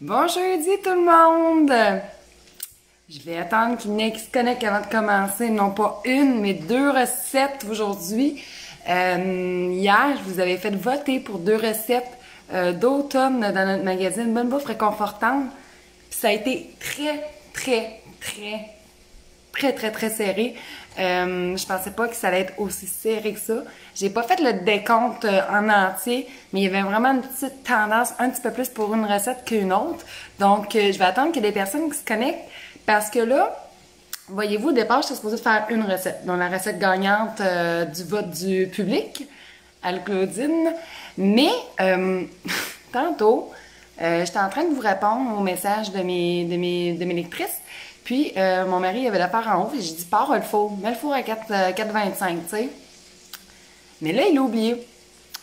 Bon jeudi tout le monde! Je vais attendre qu'il y en ait qui se connectent avant de commencer, non pas une, mais deux recettes aujourd'hui. Hier, je vous avais fait voter pour deux recettes d'automne dans notre magazine Bonne Bouffe Réconfortante. Puis ça a été très serré. Je pensais pas que ça allait être aussi serré que ça. J'ai pas fait le décompte en entier, mais il y avait vraiment une petite tendance un petit peu plus pour une recette qu'une autre. Donc, je vais attendre qu'il y ait des personnes qui se connectent parce que là, voyez-vous, au départ, j'étais supposée faire une recette. Donc, la recette gagnante du vote du public, à Claudine. Mais, tantôt, j'étais en train de vous répondre aux messages de mes lectrices. Puis, mon mari avait l'affaire en haut, et j'ai dit, pars le four, mets le four à 4,25, tu sais. Mais là, il a oublié.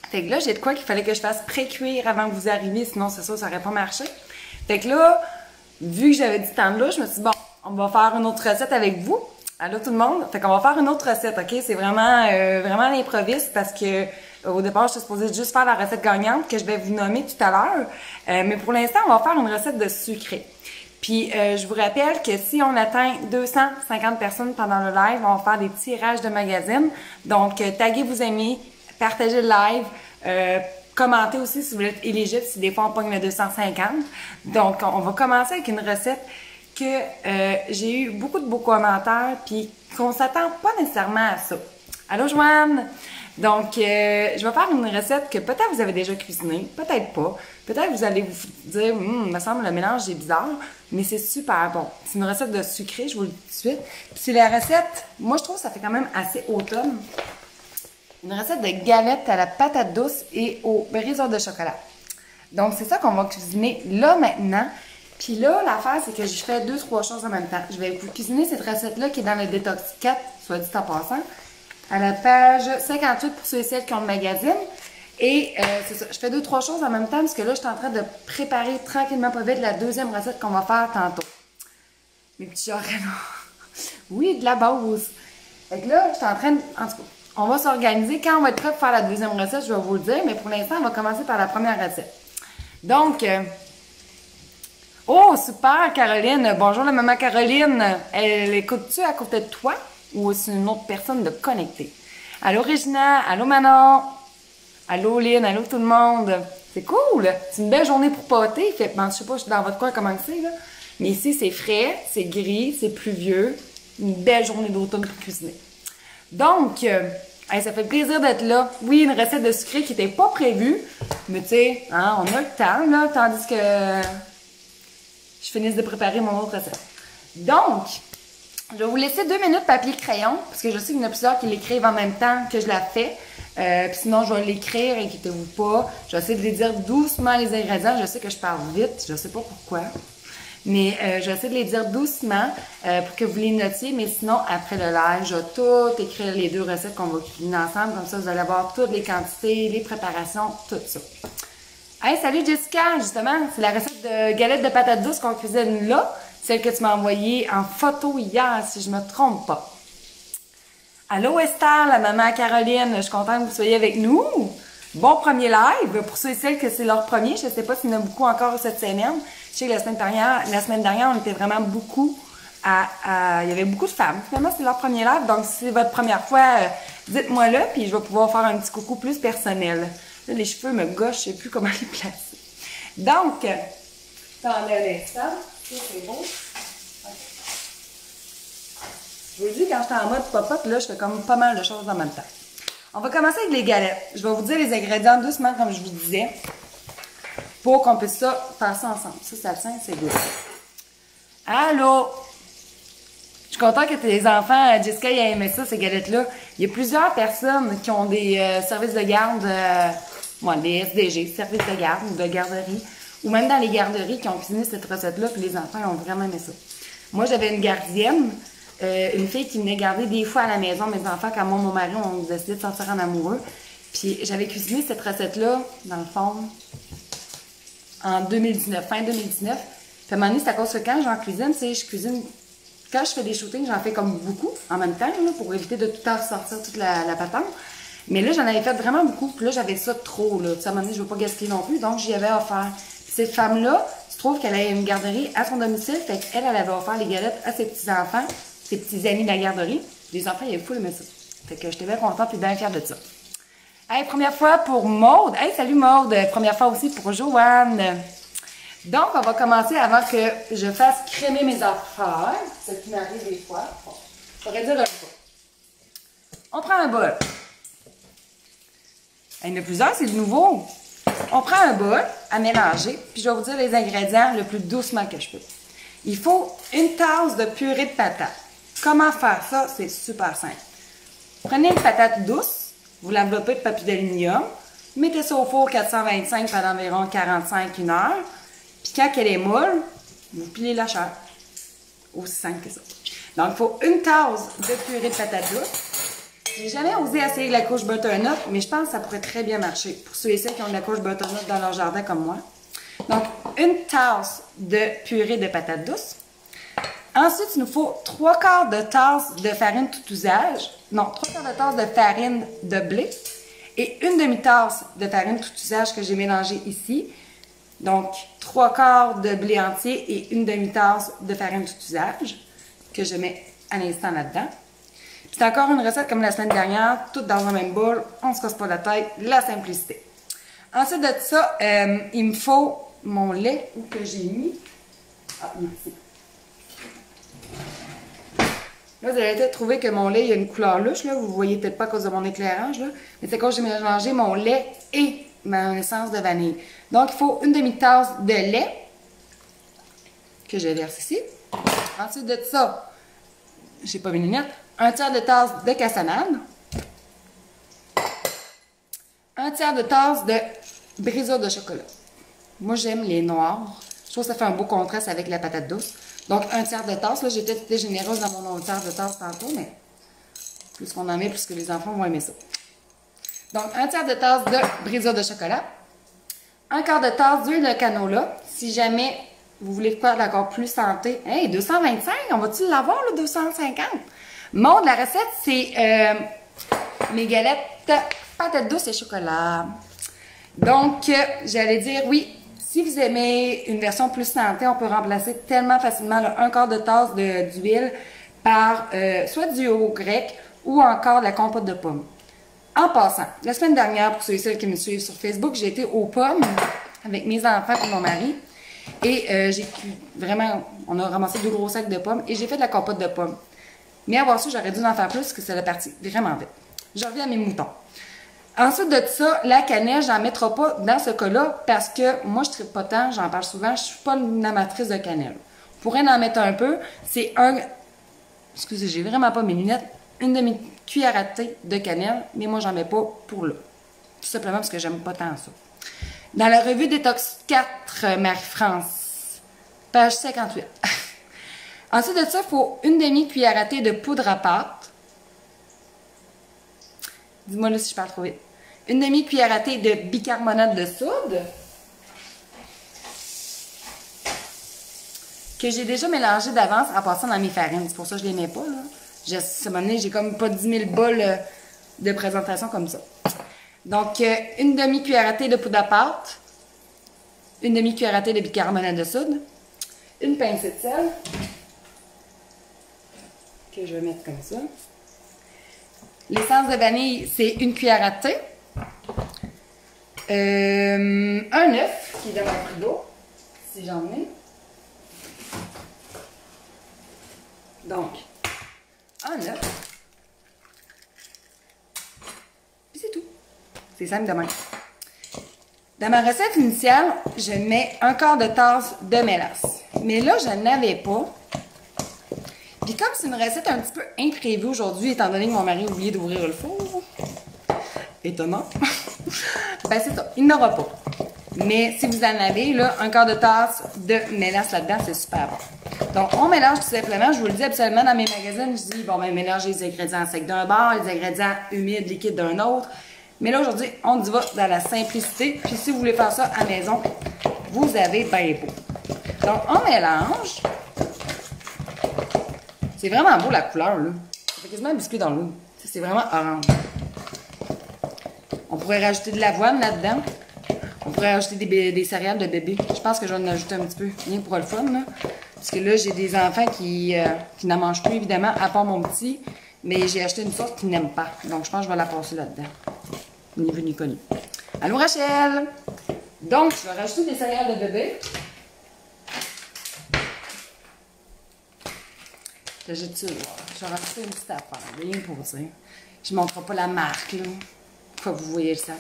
Fait que là, j'ai de quoi qu'il fallait que je fasse pré-cuire avant que vous arriviez, sinon, c'est sûr, ça n'aurait pas marché. Fait que là, vu que j'avais du temps là, je me suis dit, bon, on va faire une autre recette avec vous. Allô tout le monde? Fait qu'on va faire une autre recette, OK? C'est vraiment à l'improviste parce que au départ, je suis supposée juste faire la recette gagnante que je vais vous nommer tout à l'heure. Mais pour l'instant, on va faire une recette de sucré. Puis, je vous rappelle que si on atteint 250 personnes pendant le live, on va faire des tirages de magazines. Donc, taguez vos amis, partagez le live, commentez aussi si vous êtes éligible, si des fois on pogne le 250. Donc, on va commencer avec une recette que j'ai eu beaucoup de beaux commentaires, puis qu'on s'attend pas nécessairement à ça. Allô, Joanne? Donc, je vais faire une recette que peut-être vous avez déjà cuisinée, peut-être pas. Peut-être vous allez vous dire, il me semble le mélange est bizarre, mais c'est super bon. C'est une recette de sucré, je vous le dis tout de suite. Puis c'est la recette, moi je trouve que ça fait quand même assez automne. Une recette de galettes à la patate douce et au briseur de chocolat. Donc, c'est ça qu'on va cuisiner là maintenant. Puis là, l'affaire, c'est que je fais 2-3 choses en même temps. Je vais vous cuisiner cette recette-là qui est dans le Détox 4, soit dit en passant, à la page 58 pour ceux et celles qui ont le magazine. Et c'est ça, je fais 2-3 choses en même temps parce que là, je suis en train de préparer tranquillement pas vite la deuxième recette qu'on va faire tantôt. Mes petits oreilles. Oui, de la base. Fait que là, je suis en train de... En tout cas, on va s'organiser. Quand on va être prêt pour faire la deuxième recette, je vais vous le dire. Mais pour l'instant, on va commencer par la première recette. Donc... Oh, super, Caroline. Bonjour, la maman Caroline. Elle écoute-tu à côté de toi ou c'est une autre personne de connecter? Allô, Regina. Allô, Manon. Allô, Lynn. Allô, tout le monde. C'est cool. C'est une belle journée pour pâter. Fait, je sais pas dans votre coin comment c'est, là. Mais ici, c'est frais, c'est gris, c'est pluvieux. Une belle journée d'automne pour cuisiner. Donc, ça fait plaisir d'être là. Oui, une recette de sucré qui n'était pas prévue. Mais tu sais, hein, on a le temps, là, tandis que... je finisse de préparer mon autre recette. Donc, je vais vous laisser 2 minutes papier-crayon, parce que je sais qu'il y en a plusieurs qui l'écrivent en même temps que je la fais. Puis sinon, je vais l'écrire, inquiétez-vous pas. Je vais essayer de les dire doucement les ingrédients. Je sais que je parle vite, je sais pas pourquoi. Mais je vais essayer de les dire doucement pour que vous les notiez. Mais sinon, après le live, je vais tout écrire les deux recettes qu'on va cuisiner ensemble. Comme ça, vous allez avoir toutes les quantités, les préparations, tout ça. Hey, salut Jessica! Justement, c'est la recette de galettes de patates douces qu'on cuisine là. Celle que tu m'as envoyée en photo hier, si je me trompe pas. Allô Esther, la maman Caroline, je suis contente que vous soyez avec nous. Bon premier live, pour ceux et celles que c'est leur premier. Je ne sais pas s'il y en a beaucoup encore cette semaine. Je sais que la semaine dernière, on était vraiment beaucoup il y avait beaucoup de femmes. Finalement, c'est leur premier live, donc si c'est votre première fois, dites-moi-le, puis je vais pouvoir faire un petit coucou plus personnel. Là, les cheveux me gauchent, je ne sais plus comment les placer. Donc, attendez l'instant. Ça, c'est beau. Okay. Je vous dis, quand j'étais en mode pop-up, là, je fais comme pas mal de choses en même temps. On va commencer avec les galettes. Je vais vous dire les ingrédients doucement, comme je vous disais, pour qu'on puisse faire ça ensemble. Ça tient, c'est good. Allô? Je suis contente que tes enfants, Jessica, aient aimé ça, ces galettes-là. Il y a plusieurs personnes qui ont des services de garde, des SDG, services de garde ou de garderie, ou même dans les garderies qui ont cuisiné cette recette-là, puis les enfants ont vraiment aimé ça. Moi, j'avais une gardienne, une fille qui venait garder des fois à la maison mes enfants quand moi et mon mari, on décidé de sortir en amoureux. Puis j'avais cuisiné cette recette-là, dans le fond, en 2019, fin 2019. Puis à un moment donné, c'est à cause que quand j'en cuisine, tu sais, je cuisine... Quand je fais des shootings, j'en fais comme beaucoup en même temps, là, pour éviter de tout le temps sortir toute la patente. Mais là, j'en avais fait vraiment beaucoup. Puis là, j'avais ça trop, là. Tu sais, à un moment donné, je ne veux pas gaspiller non plus. Donc, j'y avais offert. Puis cette femme-là, se trouve qu'elle a une garderie à son domicile, fait qu'elle, elle avait offert les galettes à ses petits-enfants, ses petits amis de la garderie. Les enfants, ils avaient full aimé ça. Fait que j'étais bien contente et bien fière de ça. Hey, première fois pour Maude. Hey, salut Maude. Première fois aussi pour Joanne. Donc, on va commencer avant que je fasse crémer mes affaires. Ce qui m'arrive des fois. Bon, je pourrais dire un peu. On prend un bol. Il y en a plusieurs, c'est du nouveau. On prend un bol à mélanger, puis je vais vous dire les ingrédients le plus doucement que je peux. Il faut une tasse de purée de patates. Comment faire ça? C'est super simple. Prenez une patate douce, vous l'enveloppez de papier d'aluminium, mettez ça au four 425 pendant environ 45 heure, puis quand elle est molle, vous pilez la chair. Aussi simple que ça. Donc, il faut une tasse de purée de patates douce. J'ai jamais osé essayer la couche butternut, mais je pense que ça pourrait très bien marcher pour ceux et celles qui ont de la couche butternut dans leur jardin comme moi. Donc, une tasse de purée de patates douce. Ensuite, il nous faut 3/4 de tasse de farine tout usage. Non, 3/4 de tasse de farine de blé et une demi-tasse de farine tout usage que j'ai mélangée ici. Donc, 3/4 de blé entier et une demi-tasse de farine tout usage que je mets à l'instant là-dedans. C'est encore une recette comme la semaine dernière, tout dans un même bol, on ne se casse pas la tête, la simplicité. Ensuite de ça, il me faut mon lait que j'ai mis. Ah, merci. Là, vous allez peut-être trouver que mon lait, il y a une couleur louche, là. Vous ne voyez peut-être pas à cause de mon éclairage, là. Mais c'est quand j'ai mélangé mon lait et ma essence de vanille. Donc, il faut une demi-tasse de lait que je verse ici. Ensuite de ça, j'ai pas mes lunettes, un tiers de tasse de cassonade, un tiers de tasse de brisure de chocolat. Moi, j'aime les noirs. Je trouve que ça fait un beau contraste avec la patate douce. Donc, un tiers de tasse. Là, j'étais été généreuse dans mon tiers de tasse tantôt, mais plus qu'on en met, plus que les enfants vont aimer ça. Donc, un tiers de tasse de brisure de chocolat, un quart de tasse d'huile de canola. Si jamais vous voulez faire encore plus santé, hey, 225, on va-tu l'avoir, le 250? Mon de la recette, c'est mes galettes patates douces et chocolat. Donc, j'allais dire, oui, si vous aimez une version plus santé, on peut remplacer tellement facilement là, un quart de tasse d'huile par soit du yogourt grec ou encore de la compote de pommes. En passant, la semaine dernière, pour ceux et celles qui me suivent sur Facebook, j'ai été aux pommes avec mes enfants et mon mari. Et j'ai vraiment, on a ramassé 2 gros sacs de pommes et j'ai fait de la compote de pommes. Mais avoir su, j'aurais dû en faire plus parce que c'est la partie vraiment vite. Je reviens à mes moutons. Ensuite de ça, la cannelle, j'en mettrai pas dans ce cas-là parce que moi, je ne tripe pas tant, j'en parle souvent, je suis pas une amatrice de cannelle. On pourrait en mettre un peu. C'est excusez, j'ai vraiment pas mes lunettes, une demi-cuillère à thé de cannelle, mais moi, j'en mets pas pour là. Tout simplement parce que j'aime pas tant ça. Dans la revue Détox 4, Marie-France, page 58. Ensuite de ça, il faut une demi-cuillère à thé de poudre à pâte. Dis-moi là si je parle trop vite. Une demi-cuillère à thé de bicarbonate de soude. Que j'ai déjà mélangé d'avance en passant dans mes farines. C'est pour ça que je ne les mets pas. Là. À un moment donné, j'ai comme pas 10 000 bols de présentation comme ça. Donc, une demi-cuillère à thé de poudre à pâte. Une demi-cuillère à thé de bicarbonate de soude. Une pincée de sel. Que je vais mettre comme ça. L'essence de vanille, c'est une cuillère à thé. Un œuf qui est dans mon frigo, si j'en ai. Donc, un œuf. Puis c'est tout. C'est simple de même. Dans ma recette initiale, je mets un quart de tasse de mélasse. Mais là, je n'avais pas. Puis comme c'est une recette un petit peu imprévue aujourd'hui, étant donné que mon mari a oublié d'ouvrir le four, étonnant, ben c'est ça, il n'aura pas. Mais si vous en avez, là, un quart de tasse de mélasse là-dedans, c'est super bon. Donc, on mélange tout simplement, je vous le dis absolument dans mes magazines, je dis, bon, ben mélanger les ingrédients secs d'un bord, les ingrédients humides, liquides d'un autre. Mais là, aujourd'hui, on y va dans la simplicité. Puis si vous voulez faire ça à la maison, vous avez bien beau. Donc, on mélange. C'est vraiment beau la couleur, là. Ça fait quasiment un biscuit dans l'eau. C'est vraiment orange. On pourrait rajouter de l'avoine là-dedans. On pourrait ajouter des céréales de bébé. Je pense que je vais en ajouter un petit peu, rien pour le fun, là. Parce que là, j'ai des enfants qui n'en mangent plus, évidemment, à part mon petit. Mais j'ai acheté une sorte qu'ils n'aiment pas. Donc, je pense que je vais la passer là-dedans. Ni vu ni connu. Allô, Rachel! Donc, je vais rajouter des céréales de bébé. Je jette ça, là. Je vais rajouter une petite affaire. Rien pour ça. Je ne montre pas la marque, là. Faut que vous voyez ça.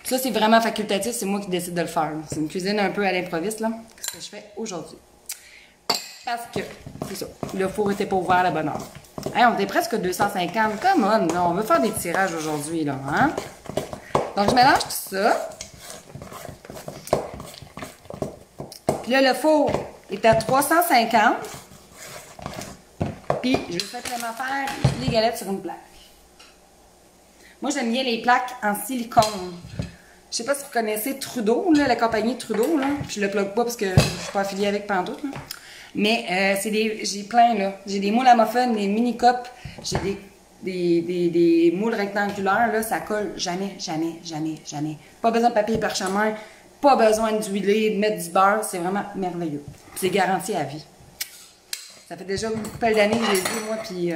Ça, c'est vraiment facultatif. C'est moi qui décide de le faire. C'est une cuisine un peu à l'improviste, là. Ce que je fais aujourd'hui. Parce que, c'est ça, le four était pas ouvert à la bonne heure. Hey, on était presque 250. Come on, là, on veut faire des tirages aujourd'hui, là, hein? Donc, je mélange tout ça. Puis là, le four est à 350. Puis, je vais simplement faire les galettes sur une plaque. Moi, j'aime bien les plaques en silicone. Je sais pas si vous connaissez Trudeau, là, la compagnie Trudeau, là. Je le plug pas parce que je suis pas affiliée avec pantoute, là. Mais j'ai plein, là. J'ai des moules à muffins, des mini-cups. J'ai des moules rectangulaires, là. Ça colle jamais, jamais, jamais, jamais. Pas besoin de papier parchemin. Pas besoin d'huiler, de mettre du beurre. C'est vraiment merveilleux. C'est garanti à vie. Ça fait déjà une couple d'années que je les ai, moi, puis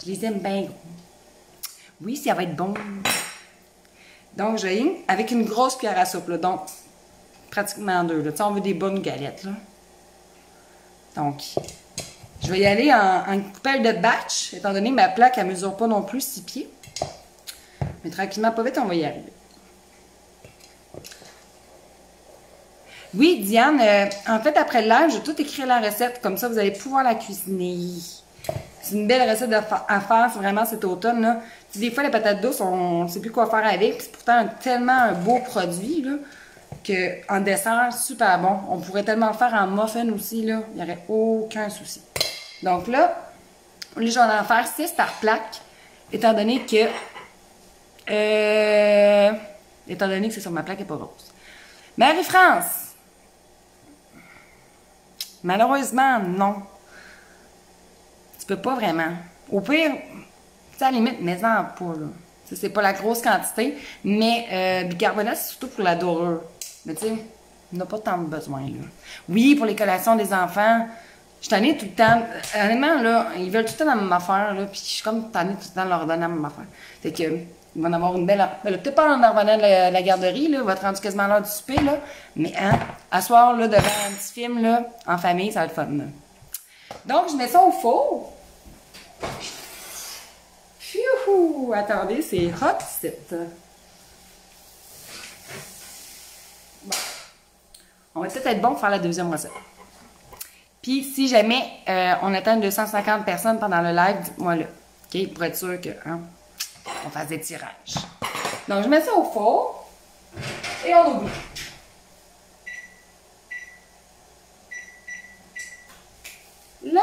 je les aime bien gros. Oui, ça va être bon. Donc, je vais avec une grosse cuillère à soupe, là. Donc, pratiquement deux, là. Tu sais, on veut des bonnes galettes, là. Donc, je vais y aller en coupelle de batch, étant donné que ma plaque, elle ne mesure pas non plus 6 pieds. Mais tranquillement, pas vite, on va y arriver. Oui, Diane, en fait, après le live, je vais tout écrire la recette. Comme ça, vous allez pouvoir la cuisiner. C'est une belle recette à faire, vraiment, cet automne, là. Des fois, les patates douces, on ne sait plus quoi faire avec. C'est pourtant tellement un beau produit, là, qu'en dessert, super bon. On pourrait tellement le faire en muffin aussi, là. Il n'y aurait aucun souci. Donc là, je vais en faire 6 par plaque, étant donné que c'est sur ma plaque et pas rose. Marie-France! Malheureusement, non. Tu peux pas vraiment. Au pire, tu sais, à la limite, mets-en pas, là. C'est pas la grosse quantité, mais bicarbonate, c'est surtout pour la dorure. Mais tu sais, on n'a pas tant de besoin, là. Oui, pour les collations des enfants, je t'en ai tout le temps. Honnêtement, là, ils veulent tout le temps la même affaire, là, puis je suis comme t'en ai tout le temps de leur donner la même affaire. Fait que, ils vont avoir une belle... Peut-être pas en revenant de la garderie, là, va être rendu quasiment l'heure du souper, là, mais hein, à soir, là, devant un petit film, là, en famille, ça va être fun, là. Donc, je mets ça au four. Pfiou! Attendez, c'est hot, c'est... Bon. On va peut-être être bon pour faire la deuxième recette. Puis, si jamais on atteint 250 personnes pendant le live, dites-moi là. OK? Pour être sûr que, hein, on fasse des tirages. Donc, je mets ça au four. Et on oublie. Là,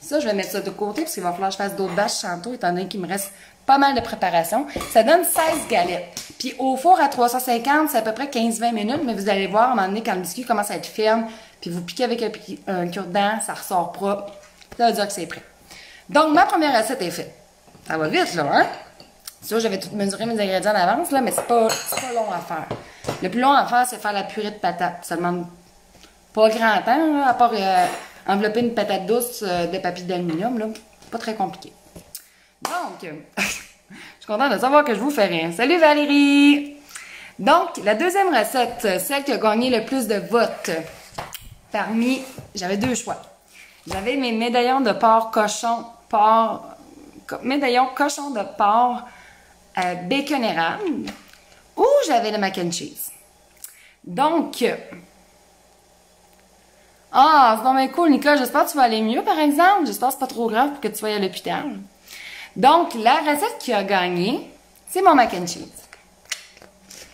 ça, je vais mettre ça de côté parce qu'il va falloir que je fasse d'autres batchs tantôt, étant donné qu'il me reste pas mal de préparation. Ça donne 16 galettes. Puis au four à 350, c'est à peu près 15-20 minutes, mais vous allez voir à un moment donné quand le biscuit commence à être ferme, puis vous piquez avec un cure-dent, ça ressort propre. Ça veut dire que c'est prêt. Donc, ma première recette est faite. Ça va vite, là, hein? Ça, j'avais tout mesuré mes ingrédients en avance, là, mais c'est pas long à faire. Le plus long à faire, c'est faire la purée de patates. Ça demande pas grand temps, là, à part envelopper une patate douce de papier d'aluminium, là. Pas très compliqué. Donc, je suis contente de savoir que je vous fais rien. Salut Valérie! Donc, la deuxième recette, celle qui a gagné le plus de votes, j'avais deux choix. J'avais mes médaillons de porc cochon, médaillons cochon de porc bacon érable, ou j'avais le mac and cheese. Donc, c'est vraiment cool, Nicole. J'espère que tu vas aller mieux, par exemple. J'espère que c'est pas trop grave pour que tu sois à l'hôpital. Donc, la recette qui a gagné, c'est mon mac and cheese.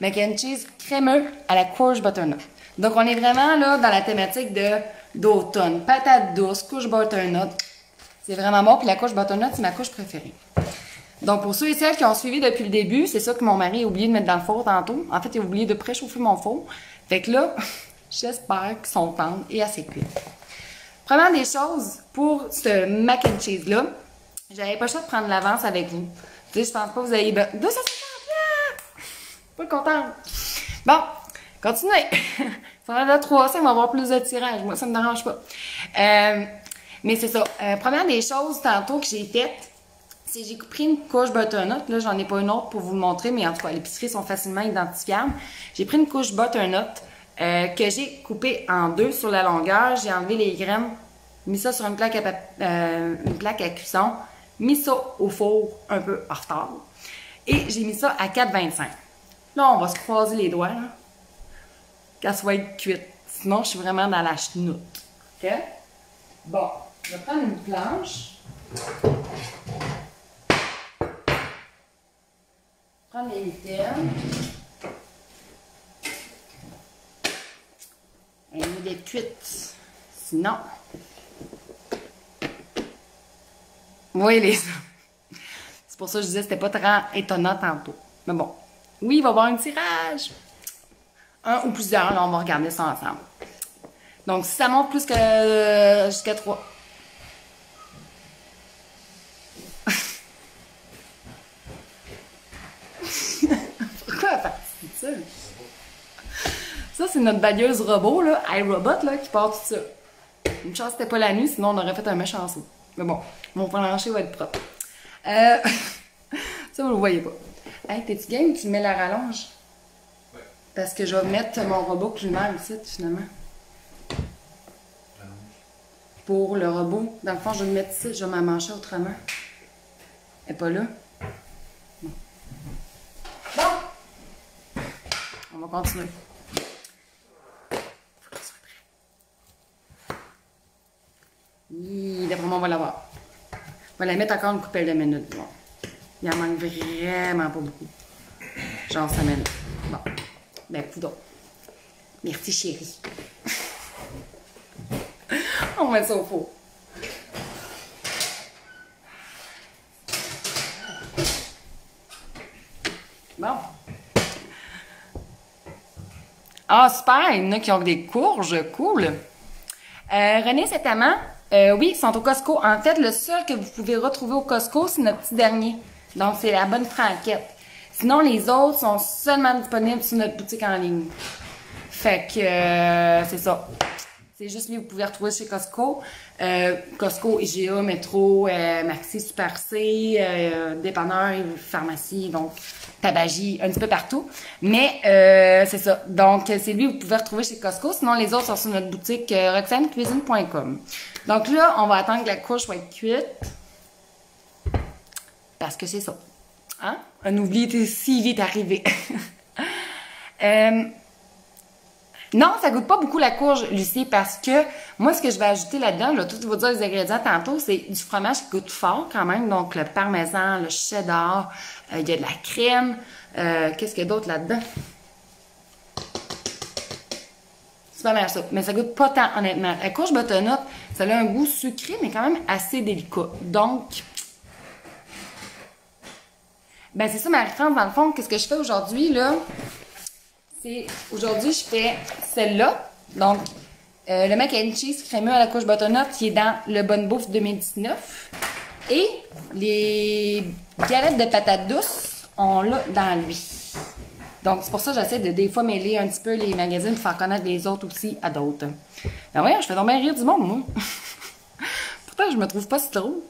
Mac and cheese crémeux à la courge butternut. Donc, on est vraiment là dans la thématique d'automne. Patates douces, courge butternut. C'est vraiment bon. Puis la courge butternut, c'est ma couche préférée. Donc, pour ceux et celles qui ont suivi depuis le début, c'est ça que mon mari a oublié de mettre dans le four tantôt. En fait, il a oublié de préchauffer mon four. Fait que là, j'espère qu'ils sont tendres et assez cuits. Première des choses, pour ce mac and cheese-là, j'avais pas le choix de prendre l'avance avec vous. Tu sais, je pense pas que vous ayez... 250 $! Pas contente. Bon, continuez. Ça en a 3, ça va avoir plus de tirage. Moi, ça me dérange pas. Mais c'est ça. Première des choses, tantôt, que j'ai faites, c'est j'ai pris une couche butternut. Là, j'en ai pas une autre pour vous le montrer, mais en tout cas, les pisseries sont facilement identifiables. J'ai pris une couche butternut que j'ai coupée en 2 sur la longueur. J'ai enlevé les graines, mis ça sur une plaque à cuisson, mis ça au four un peu en retard. Et j'ai mis ça à 4,25. Là, on va se croiser les doigts, là, qu'elle soit cuite. Sinon, je suis vraiment dans la chenoute. OK? Bon, je vais prendre une planche. Prendre les mitaines. Elle est mieux d'être cuite. Sinon, vous voyez les... C'est pour ça que je disais que c'était pas très étonnant tantôt. Mais bon, oui, il va y avoir un tirage. Un ou plusieurs, là, on va regarder ça ensemble. Donc, si ça monte plus que jusqu'à 3. Pourquoi elle fait ça? Ça, c'est notre bagueuse robot, là, iRobot, là, qui part tout ça. Une chance, c'était pas la nuit, sinon on aurait fait un méchant saut. Mais bon, mon plancher va être propre. Ça, vous le voyez pas. Hey, t'es-tu game? Tu mets la rallonge? Ouais. Parce que je vais mettre mon robot climat ici, finalement. Pour le robot. Dans le fond, je vais le mettre ici, je vais m'amancher autrement. Elle est pas là? Non. Bon! On va continuer. Faut qu'elle soit prête. D'après moi, on va l'avoir. On va la mettre encore une couple de minutes. Bon. Il en manque vraiment pas beaucoup. Genre 5 minutes. Bon. Ben, coudonc. Merci, chérie. On met ça au four. Bon. Ah, super! Il y en a qui ont des courges. Cool. René, cet amant, oui, ils sont au Costco. En fait, le seul que vous pouvez retrouver au Costco, c'est notre petit dernier. Donc, c'est la bonne franquette. Sinon, les autres sont seulement disponibles sur notre boutique en ligne. Fait que, c'est ça. C'est juste lui, vous pouvez retrouver chez Costco. Costco, IGA, Métro, Maxi, Super C, dépanneur, pharmacie, donc tabagie, un petit peu partout. Mais c'est ça. Donc, c'est lui, vous pouvez retrouver chez Costco. Sinon, les autres sont sur notre boutique roxanecuisine.com. Donc là, on va attendre que la couche soit cuite. Parce que c'est ça. Hein? Un oubli était si vite arrivé. Non, ça goûte pas beaucoup la courge, Lucie, parce que moi, ce que je vais ajouter là-dedans, je vais tout vous dire les ingrédients tantôt, c'est du fromage qui goûte fort quand même, donc le parmesan, le cheddar, il y a de la crème, qu'est-ce qu'il y a d'autre là-dedans? C'est pas mal ça, mais ça goûte pas tant, honnêtement. La courge butternut, ça a un goût sucré, mais quand même assez délicat. Donc, ben c'est ça, Marie-France, dans le fond, qu'est-ce que je fais aujourd'hui, là? Aujourd'hui, je fais celle-là. Donc, le mac and cheese crémeux à la couche butternut qui est dans le Bonne Bouffe 2019. Et les galettes de patates douces, on l'a dans lui. Donc, c'est pour ça que j'essaie de des fois mêler un petit peu les magazines pour faire connaître les autres aussi à d'autres. Ben voyons, je fais donc bien rire du monde, moi. Pourtant, je me trouve pas si drôle.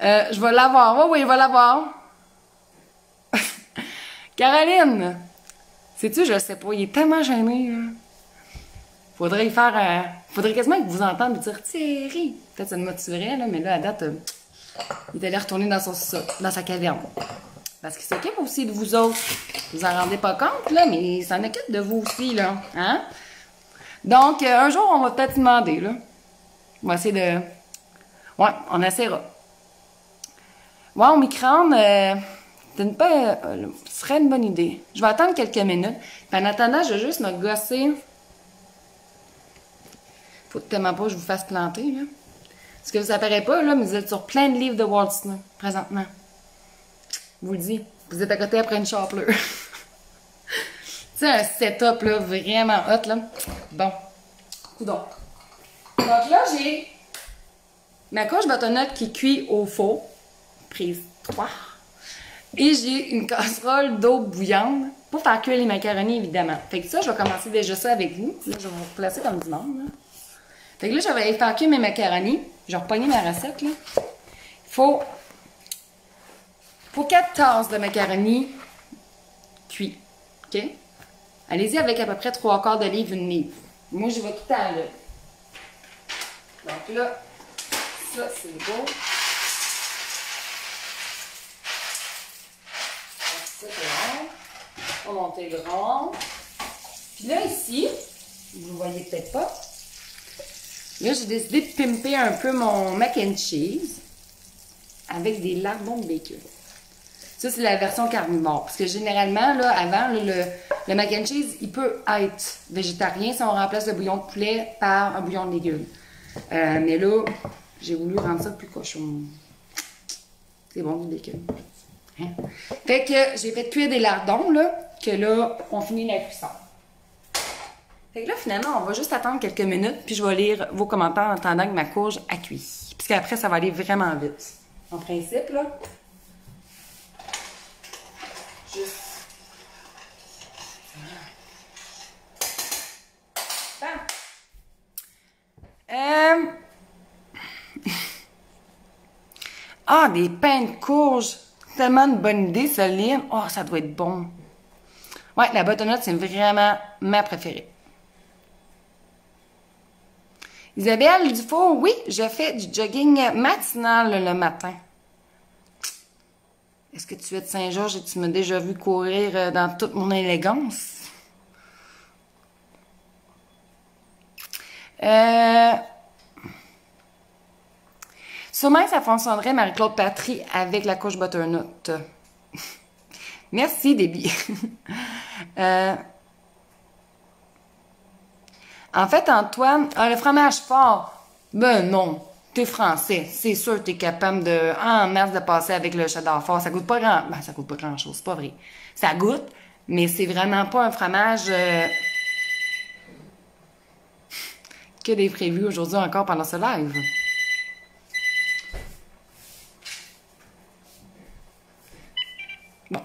Je vais l'avoir. Oui, je vais l'avoir. Caroline! Sais-tu, je sais pas, il est tellement gêné, là. Faudrait y faire... faudrait quasiment que vous entendiez dire « Thierry! » Peut-être ça me motiverait, là, mais là, à date, il est allé retourner dans sa caverne. Parce qu'il s'occupe aussi de vous autres. Vous en rendez pas compte, là, mais il s'en occupe de vous aussi, là. Hein? Donc, un jour, on va peut-être demander, là. On va essayer de... Ouais, on essaiera. Ouais, au micro-ondes... ce serait une bonne idée. Je vais attendre quelques minutes. Puis en attendant, je vais juste me gosser. Faut tellement pas que je vous fasse planter, là. Parce que vous apparaît pas, là, mais vous êtes sur plein de livres de Walt Disney, présentement. Je vous le dis. Vous êtes à côté après une chapelure. Tu sais, un setup, là, vraiment hot, là. Bon. Coudonc. Donc là, j'ai ma couche butternut qui cuit au four. Prise 3. Et j'ai une casserole d'eau bouillante pour faire cuire les macaronis, évidemment. Fait que ça, je vais commencer déjà ça avec vous. Là, je vais vous replacer comme du monde, là. Fait que là, je vais aller faire cuire mes macaronis. Je vais repogner ma recette, là. Faut 4 tasses de macaronis cuits. OK? Allez-y avec à peu près 3/4 de livre, une livre. Moi, je vais tout à l'heure. Donc là, ça, c'est beau. Ça, c'est bon. On va monter le rond. Puis là, ici, vous ne voyez peut-être pas, là, j'ai décidé de pimper un peu mon mac and cheese avec des lardons de bacon. Ça, c'est la version carnivore. Parce que généralement, là, avant, là, le mac and cheese, il peut être végétarien si on remplace le bouillon de poulet par un bouillon de légumes. Mais là, j'ai voulu rendre ça plus cochon. C'est bon, du bacon. Hein? Fait que j'ai fait cuire des lardons, là, que là, on finit la cuisson. Fait que là, finalement, on va juste attendre quelques minutes, puis je vais lire vos commentaires en attendant que ma courge a cuit. Puis qu'après, ça va aller vraiment vite. En principe, là, juste... Ah, des pains de courge. Tellement une bonne idée, ça, Lynn. Oh, ça doit être bon. Ouais, la butternut, c'est vraiment ma préférée. Isabelle Dufault, oui, je fais du jogging matinal le matin. Est-ce que tu es de Saint-Georges et tu m'as déjà vu courir dans toute mon élégance? Sûrement que ça fonctionnerait, Marie-Claude Patry, avec la couche butternut. Merci, Déby. En fait, Antoine, le fromage fort, ben non, t'es français. C'est sûr que t'es capable de, en masse, de passer avec le cheddar fort. Ça goûte pas ça goûte pas grand-chose, c'est pas vrai. Ça goûte, mais c'est vraiment pas un fromage que des prévus aujourd'hui encore pendant ce live. Bon.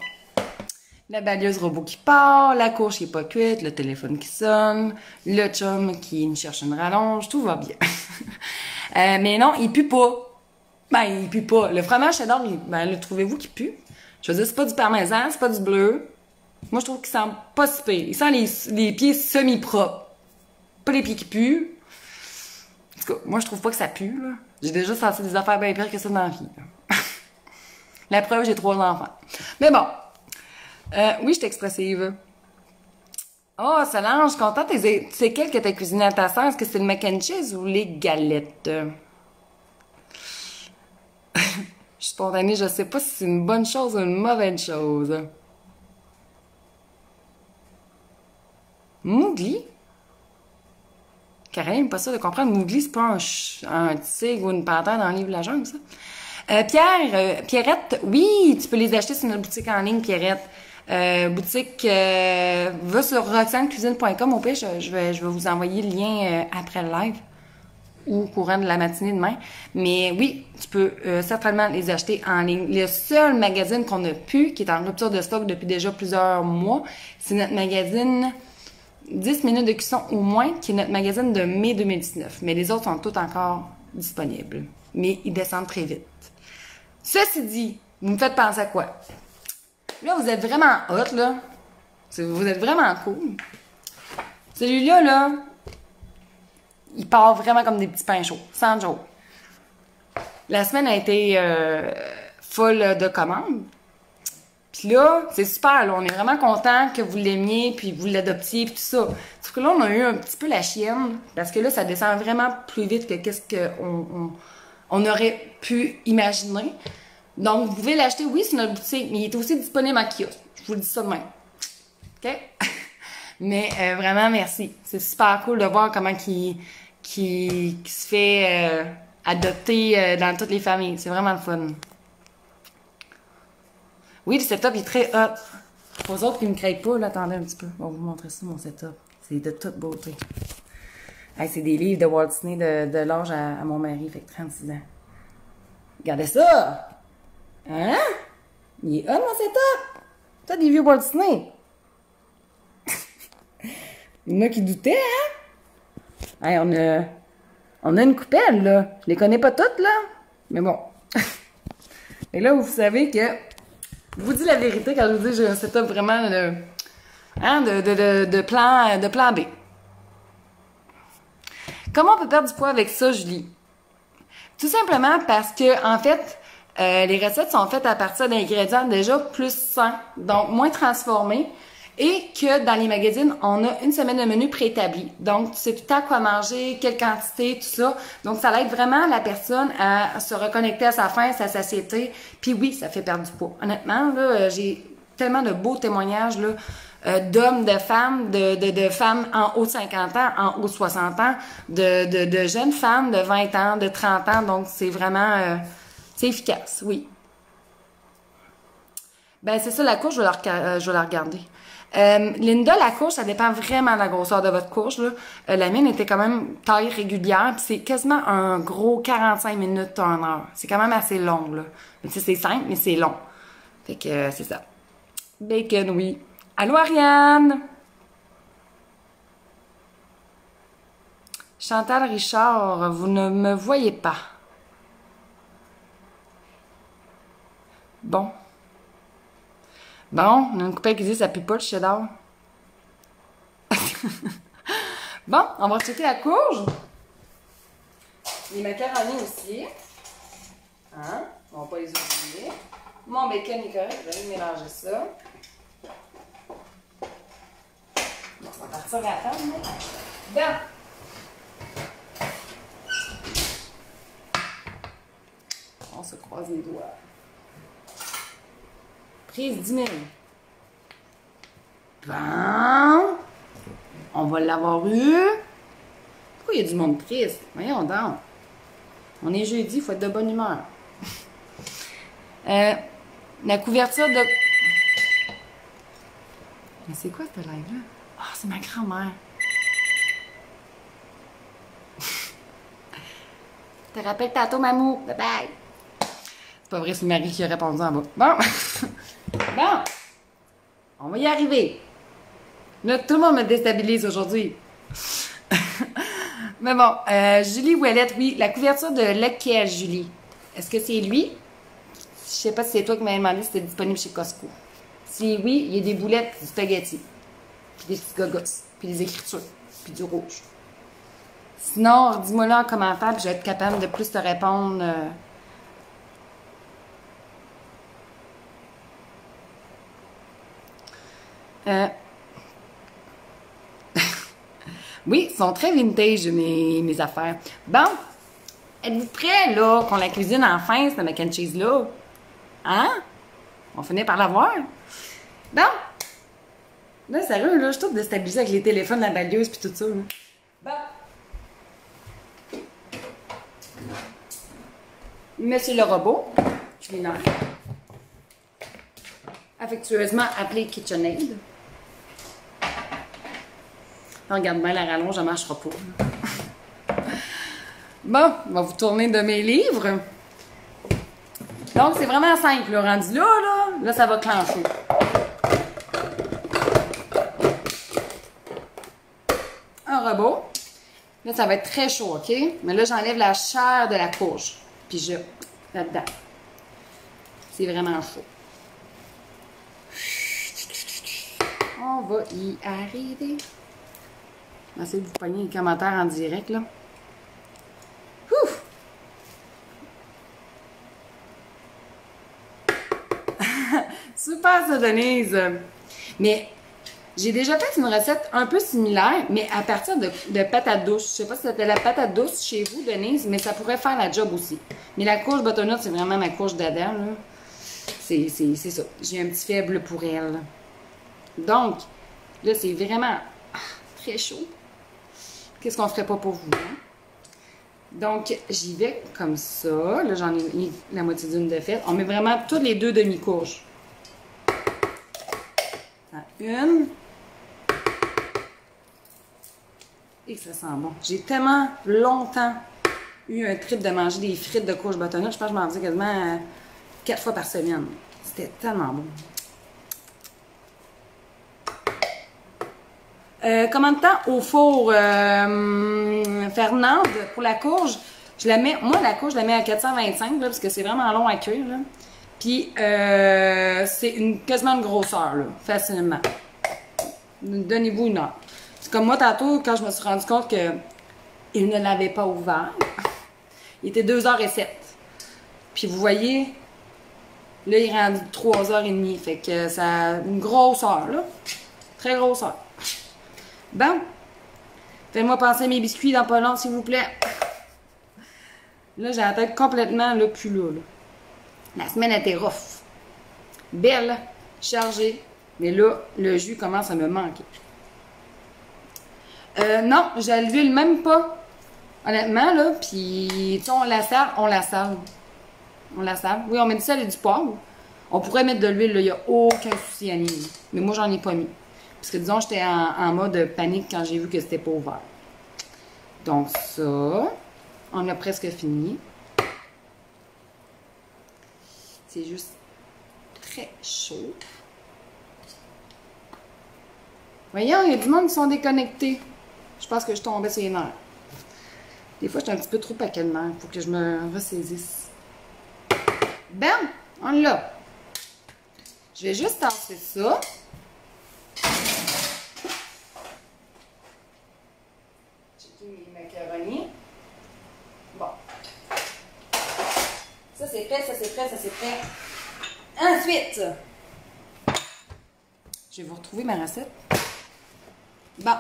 La balieuse robot qui part, la courge qui n'est pas cuite, le téléphone qui sonne, le chum qui me cherche une rallonge, tout va bien. Mais non, il pue pas. Ben, il pue pas. Le fromage cheddar, le trouvez-vous qu'il pue? Je veux dire, c'est pas du parmesan, c'est pas du bleu. Moi, je trouve qu'il sent pas si pire. Il sent les pieds semi-propres. Pas les pieds qui puent. En tout cas, moi, je trouve pas que ça pue, là. J'ai déjà senti des affaires bien pires que ça dans la vie. La preuve, j'ai 3 enfants. Mais bon. Oui, je suis expressive. Oh, Solange, contente. C'est quel que t'as cuisiné à ta sœur? Est-ce que c'est le mac and cheese ou les galettes? Je suis spontanée, je sais pas si c'est une bonne chose ou une mauvaise chose. Mougli? Caroline, pas sûr de comprendre. Mougli, c'est pas un tigre ou une panthère dans le livre de la jungle, ça? Pierrette, oui, tu peux les acheter sur notre boutique en ligne, Pierrette. Boutique, va sur roxanecuisine.com. Au pire, je vais vous envoyer le lien après le live ou au courant de la matinée demain. Mais oui, tu peux certainement les acheter en ligne. Le seul magazine qu'on a pu, qui est en rupture de stock depuis déjà plusieurs mois, c'est notre magazine 10 minutes de cuisson au moins, qui est notre magazine de mai 2019. Mais les autres sont tous encore disponibles. Mais ils descendent très vite. Ceci dit, vous me faites penser à quoi? Là, vous êtes vraiment hot, là. Vous êtes vraiment cool. Celui-là, là, il part vraiment comme des petits pains chauds, sans joke. La semaine a été full de commandes. Puis là, c'est super, là. On est vraiment content que vous l'aimiez, puis vous l'adoptiez, puis tout ça. Sauf que là, on a eu un petit peu la chienne, parce que là, ça descend vraiment plus vite que qu'est-ce qu'on aurait pu imaginer. Donc, vous pouvez l'acheter, oui, sur notre boutique, mais il est aussi disponible en kiosque. Je vous le dis ça de même. OK? Mais vraiment, merci. C'est super cool de voir comment qui se fait adopter dans toutes les familles. C'est vraiment le fun. Oui, le setup est très hot. Pour les autres qui ne me créent pas, là, attendez un petit peu. On va vous montrer ça, mon setup. C'est de toute beauté. Hey, c'est des livres de Walt Disney de l'âge à mon mari, fait que 36 ans. Regardez ça! Hein? Il est hot, mon setup! T'as des vieux Walt Disney. Il y en a qui doutaient, hein? Hey, on a une coupelle, là. Je les connais pas toutes, là. Mais bon. Et là, vous savez que... Je vous dis la vérité quand je vous dis que j'ai un setup vraiment de plan B. Comment on peut perdre du poids avec ça, Julie? Tout simplement parce que, en fait, les recettes sont faites à partir d'ingrédients déjà plus sains, donc moins transformés, et que dans les magazines, on a une semaine de menu préétabli. Donc, tu sais tout le temps quoi manger, quelle quantité, tout ça. Donc, ça aide vraiment la personne à se reconnecter à sa faim, à sa satiété. Puis oui, ça fait perdre du poids. Honnêtement, là, j'ai tellement de beaux témoignages, là, d'hommes, de femmes, de femmes en haut de 50 ans, en haut de 60 ans, de jeunes femmes de 20 ans, de 30 ans. Donc, c'est vraiment... c'est efficace, oui. Ben, c'est ça, la courge, je vais la regarder. Linda, la courge, ça dépend vraiment de la grosseur de votre courge, là. La mienne était quand même taille régulière, puis c'est quasiment un gros 45 minutes à 1 heure. C'est quand même assez long, là. Tu sais, c'est simple, mais c'est long. Fait que c'est ça. Bacon, oui. Allô, Ariane? Chantal Richard, vous ne me voyez pas. Bon. Bon, on a une coupelle qui dit ça pue pas le cheddar. Bon, on va checker la courge. Les macaronis aussi. Hein? On va pas les oublier. Mon bacon est correct, je vais aller mélanger ça. Bon, on va partir à table, mais... Bon. On se croise les doigts. Prise 10 minutes. Bon. On va l'avoir eu. Pourquoi il y a du monde triste? Voyons donc. On est jeudi, il faut être de bonne humeur. La couverture de... Mais c'est quoi ce live-là? Ah, c'est ma grand-mère. Te rappelle tantôt, mamou. Bye bye. C'est pas vrai, c'est Marie qui a répondu en bas. Bon. Bon. On va y arriver. Là, tout le monde me déstabilise aujourd'hui. Mais bon, Julie Ouellette, oui. La couverture de lequel, Julie? Est-ce que c'est lui? Je sais pas si c'est toi qui m'avais demandé si c'était disponible chez Costco. Si oui, il y a des boulettes, du spaghetti, puis des petits gogos, puis des écritures, puis du rouge. Sinon, dis-moi là en commentaire, puis je vais être capable de plus te répondre. Oui, ils sont très vintage, mes affaires. Bon, êtes-vous prêts, là, qu'on la cuisine enfin, cette mac and cheese-là? Hein? On finit par l'avoir? Bon. Là, sérieux, là, je suis toute déstabilisée avec les téléphones, la balieuse, puis tout ça, là. Bon. Monsieur le robot, je l'ai nommé. Affectueusement appelé KitchenAid. Regarde bien la rallonge, elle ne marchera pas. Bon, on va vous tourner de mes livres. Donc, c'est vraiment simple, le rendu là, là, ça va clencher. Un robot. Là, ça va être très chaud, OK? Mais là, j'enlève la chair de la courge. Puis je... là-dedans. C'est vraiment chaud. On va y arriver. Essayez de vous pogner les commentaires en direct, là. Ouf! Super, ça, Denise! Mais j'ai déjà fait une recette un peu similaire, mais à partir de patates douces. Je sais pas si c'était la patate douce chez vous, Denise, mais ça pourrait faire la job aussi. Mais la courge butternut, c'est vraiment ma courge d'Adam, là. C'est ça. J'ai un petit faible pour elle. Donc, là, c'est vraiment très chaud. Qu'est-ce qu'on ferait pas pour vous? Hein? Donc, j'y vais comme ça. Là, j'en ai mis la moitié d'une de faite. On met vraiment toutes les deux demi-courges. Une. Et ça sent bon. J'ai tellement longtemps eu un trip de manger des frites de courge butternut. Je pense que je m'en faisais quasiment 4 fois par semaine. C'était tellement bon. Combien de temps au four Fernande pour la courge? Je la mets, moi la courge, je la mets à 425 là, parce que c'est vraiment long à cuire. Là. Puis c'est quasiment une grosseur, là, facilement. Donnez-vous une heure. C'est comme moi tantôt, quand je me suis rendu compte que il ne l'avait pas ouvert, il était 2h07. Puis vous voyez, là il est rendu 3h30. Fait que ça a une grosse heure, là. Très grosse heure. Bon. Faites-moi penser à mes biscuits dans pas long, s'il vous plaît. Là, j'ai la tête complètement là, plus là. La semaine était rough. Belle, chargée. Mais là, le jus commence à me manquer. Non, je l'huile même pas. Honnêtement, là. Puis, tu sais, on la sale. On la sale. On la sale. Oui, on met du sel et du poivre. On pourrait mettre de l'huile, là. Il n'y a aucun souci à nier. Mais moi, j'en ai pas mis. Parce que, disons, j'étais en mode panique quand j'ai vu que c'était pas ouvert. Donc, ça. On a presque fini. C'est juste très chaud. Voyons, il y a du monde qui sont déconnectés. Je pense que je tombais sur les nerfs. Des fois, je suis un petit peu trop paquet de nerfs. Il faut que je me ressaisisse. Ben, on l'a. Je vais juste tasser ça. Checker mes macaronis. Bon. Ça, c'est prêt, ça, c'est prêt, ça, c'est prêt. Ensuite, je vais vous retrouver ma recette. Bon.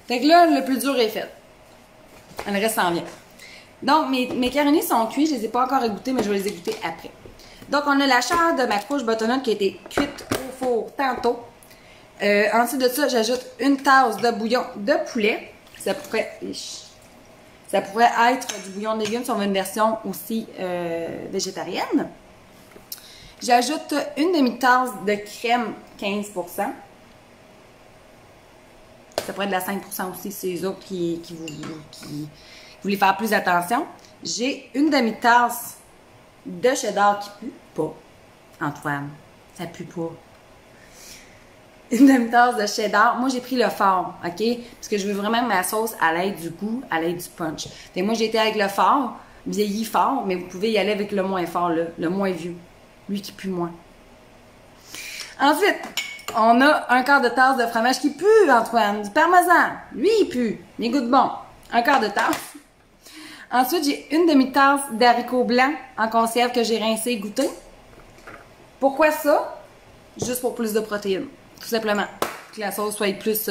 Fait que là, le plus dur est fait. Le reste s'en vient. Donc, mes macaronis sont cuits. Je les ai pas encore égoutés, mais je vais les égoutter après. Donc, on a la chair de ma courge butternut qui a été cuite au four tantôt. Ensuite de ça, j'ajoute une tasse de bouillon de poulet. Ça pourrait être du bouillon de légumes si on veut une version aussi végétarienne. J'ajoute une demi-tasse de crème 15%. Ça pourrait être de la 5% aussi, c'est les autres qui voulaient faire plus attention. J'ai une demi-tasse de cheddar qui pue pas. Antoine, ça pue pas. Une demi-tasse de cheddar. Moi, j'ai pris le fort, OK? Parce que je veux vraiment que ma sauce, elle ait du goût, elle ait du punch. Et moi, j'ai été avec le fort, vieilli fort, mais vous pouvez y aller avec le moins fort, là, le moins vieux. Lui qui pue moins. Ensuite, on a un quart de tasse de fromage qui pue, Antoine. Du parmesan. Lui, il pue. Il goûte bon. Un quart de tasse. Ensuite, j'ai une demi-tasse d'haricots blancs en conserve que j'ai rincé et goûté. Pourquoi ça? Juste pour plus de protéines. Tout simplement. Que la sauce soit plus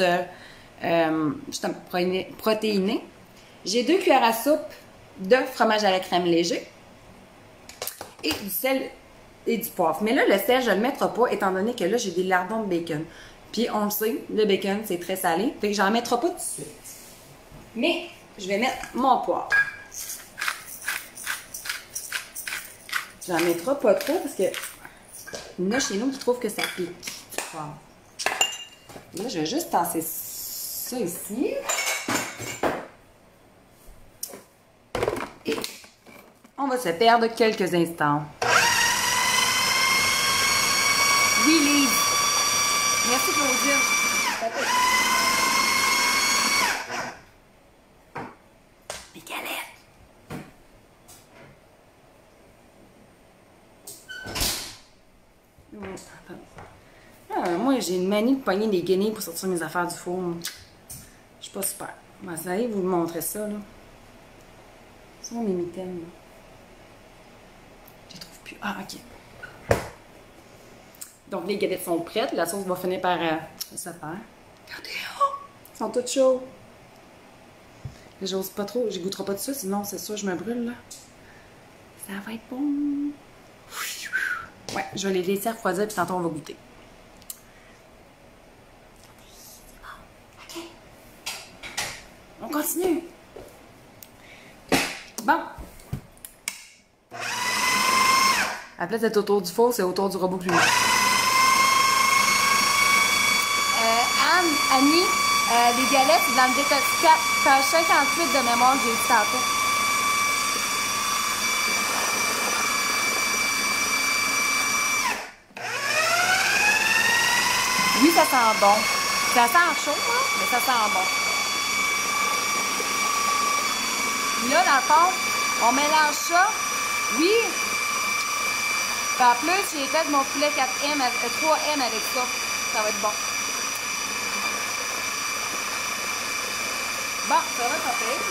protéinée. J'ai 2 cuillères à soupe de fromage à la crème léger. Et du sel et du poivre. Mais là, le sel, je ne le mettrai pas, étant donné que là, j'ai des lardons de bacon. Puis, on le sait, le bacon, c'est très salé. Fait que j'en mettrai pas tout de suite. Mais, je vais mettre mon poivre. J'en mettrai pas trop, parce que il y en a chez nous qui trouvent que ça pique, du poivre. Là, je vais juste tasser ça ici. Et on va se perdre quelques instants. Oui, Lise. Merci, Claudine. Mes galettes. Moi, j'ai une manie de pogner des guenilles pour sortir mes affaires du four. Je suis pas super. Bon, vous allez vous montrer ça, là. Ce sont mes mitaines, là. Je les trouve plus. Ah, OK. Donc, les galettes sont prêtes. La sauce va finir par se faire. Regardez, oh, ils sont toutes chaudes. J'ose pas trop. Je goûterai pas de ça, sinon, c'est sûr, je me brûle, là. Ça va être bon. Ouais, je vais les laisser refroidir, puis tantôt, on va goûter. OK. On continue. Bon. La place d'être autour du four, c'est autour du robot plumage. Annie, les galettes, c'est dans le décote 4, page 58 de mémoire, j'ai dit tantôt. Oui, ça sent bon. Ça sent chaud, là, mais ça sent bon. Là, dans le fond, on mélange ça. Oui. Puis en plus, j'ai fait mon poulet 4M, 3M avec ça. Ça va être bon. Bon, ça va pas pire.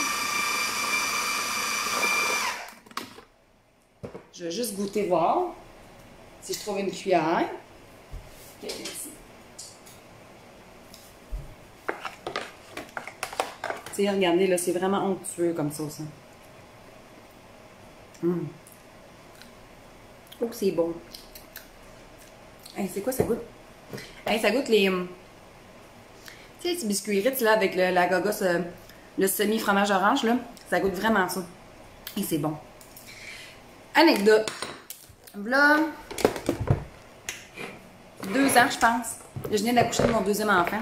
Je vais juste goûter voir si je trouve une cuillère. Ok, ici. Tu sais, regardez, là, c'est vraiment onctueux comme ça. Oh, c'est bon. Hey, c'est quoi ça goûte? Hey, ça goûte les... Tu sais, les petits biscuits Ritz, là, avec la gogos, le semi-fromage orange, là. Ça goûte vraiment ça. Et c'est bon. Anecdote. Voilà. 2 ans, je pense. Je venais d'accoucher de mon 2e enfant.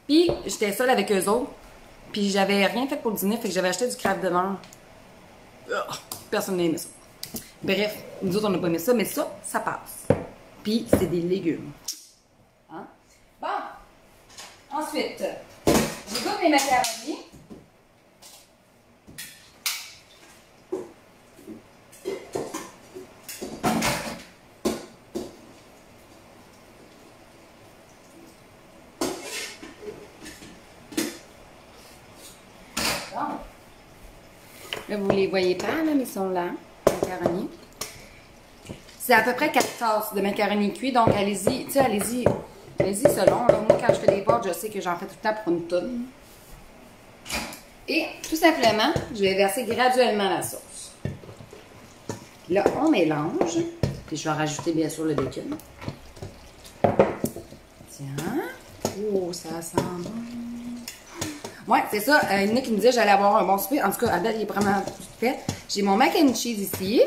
Puis, j'étais seule avec eux autres. Puis, j'avais rien fait pour le dîner, fait que j'avais acheté du Kraft Dinner. Personne n'a aimé ça. Bref, nous autres, on n'a pas aimé ça, mais ça, ça passe. Puis, c'est des légumes. Hein? Bon. Ensuite, je goûte mes macaronis. Là, vous les voyez pas, là, mais ils sont là, les macaronis. C'est à peu près 4 tasses de macaronis cuits, donc allez-y, tu sais, allez-y selon. Là. Moi, quand je fais des pâtes, je sais que j'en fais tout le temps pour une tonne. Et, tout simplement, je vais verser graduellement la sauce. Là, on mélange. Puis, je vais rajouter, bien sûr, le bacon. Tiens. Oh, ça sent bon. Ouais, c'est ça. Il y en a qui me disaient que j'allais avoir un bon souper. En tout cas, à date, il est vraiment tout fait. J'ai mon mac and cheese ici.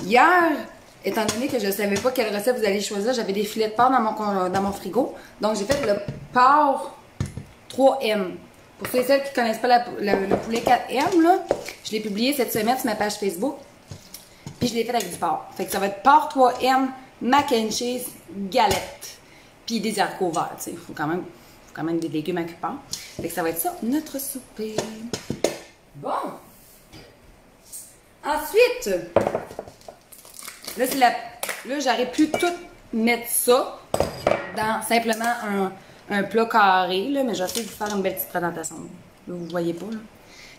Hier, étant donné que je ne savais pas quelle recette vous alliez choisir, j'avais des filets de porc dans mon frigo. Donc, j'ai fait le porc 3M. Pour ceux et celles qui ne connaissent pas le poulet 4M, là, je l'ai publié cette semaine sur ma page Facebook. Puis, je l'ai fait avec du porc. Fait que ça va être porc 3M, mac and cheese, galette. Puis, des haricots verts. Il faut quand même des légumes à cuire. Fait que ça va être ça, notre souper. Bon. Ensuite, là, j'aurais pu tout mettre ça dans simplement un plat carré, là, mais j'essaie de vous faire une belle petite présentation. Là, vous voyez pas, là.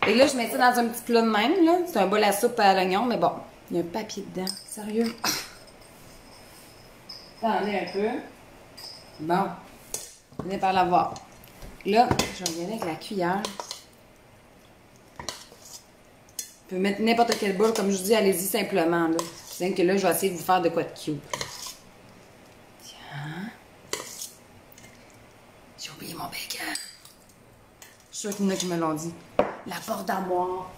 Et là, je mets ça dans un petit plat de même, là. C'est un bol à soupe à l'oignon, mais bon, il y a un papier dedans. Sérieux? Attendez un peu. Bon. Venez par la voir. Là, je vais y aller avec la cuillère. Vous pouvez mettre n'importe quel bol, comme je vous dis, allez-y simplement. C'est que là, je vais essayer de vous faire de quoi de cute. Tiens. J'ai oublié mon bacon. Je suis sûre qu'il y en a qui me l'ont dit. La porte d'armoire.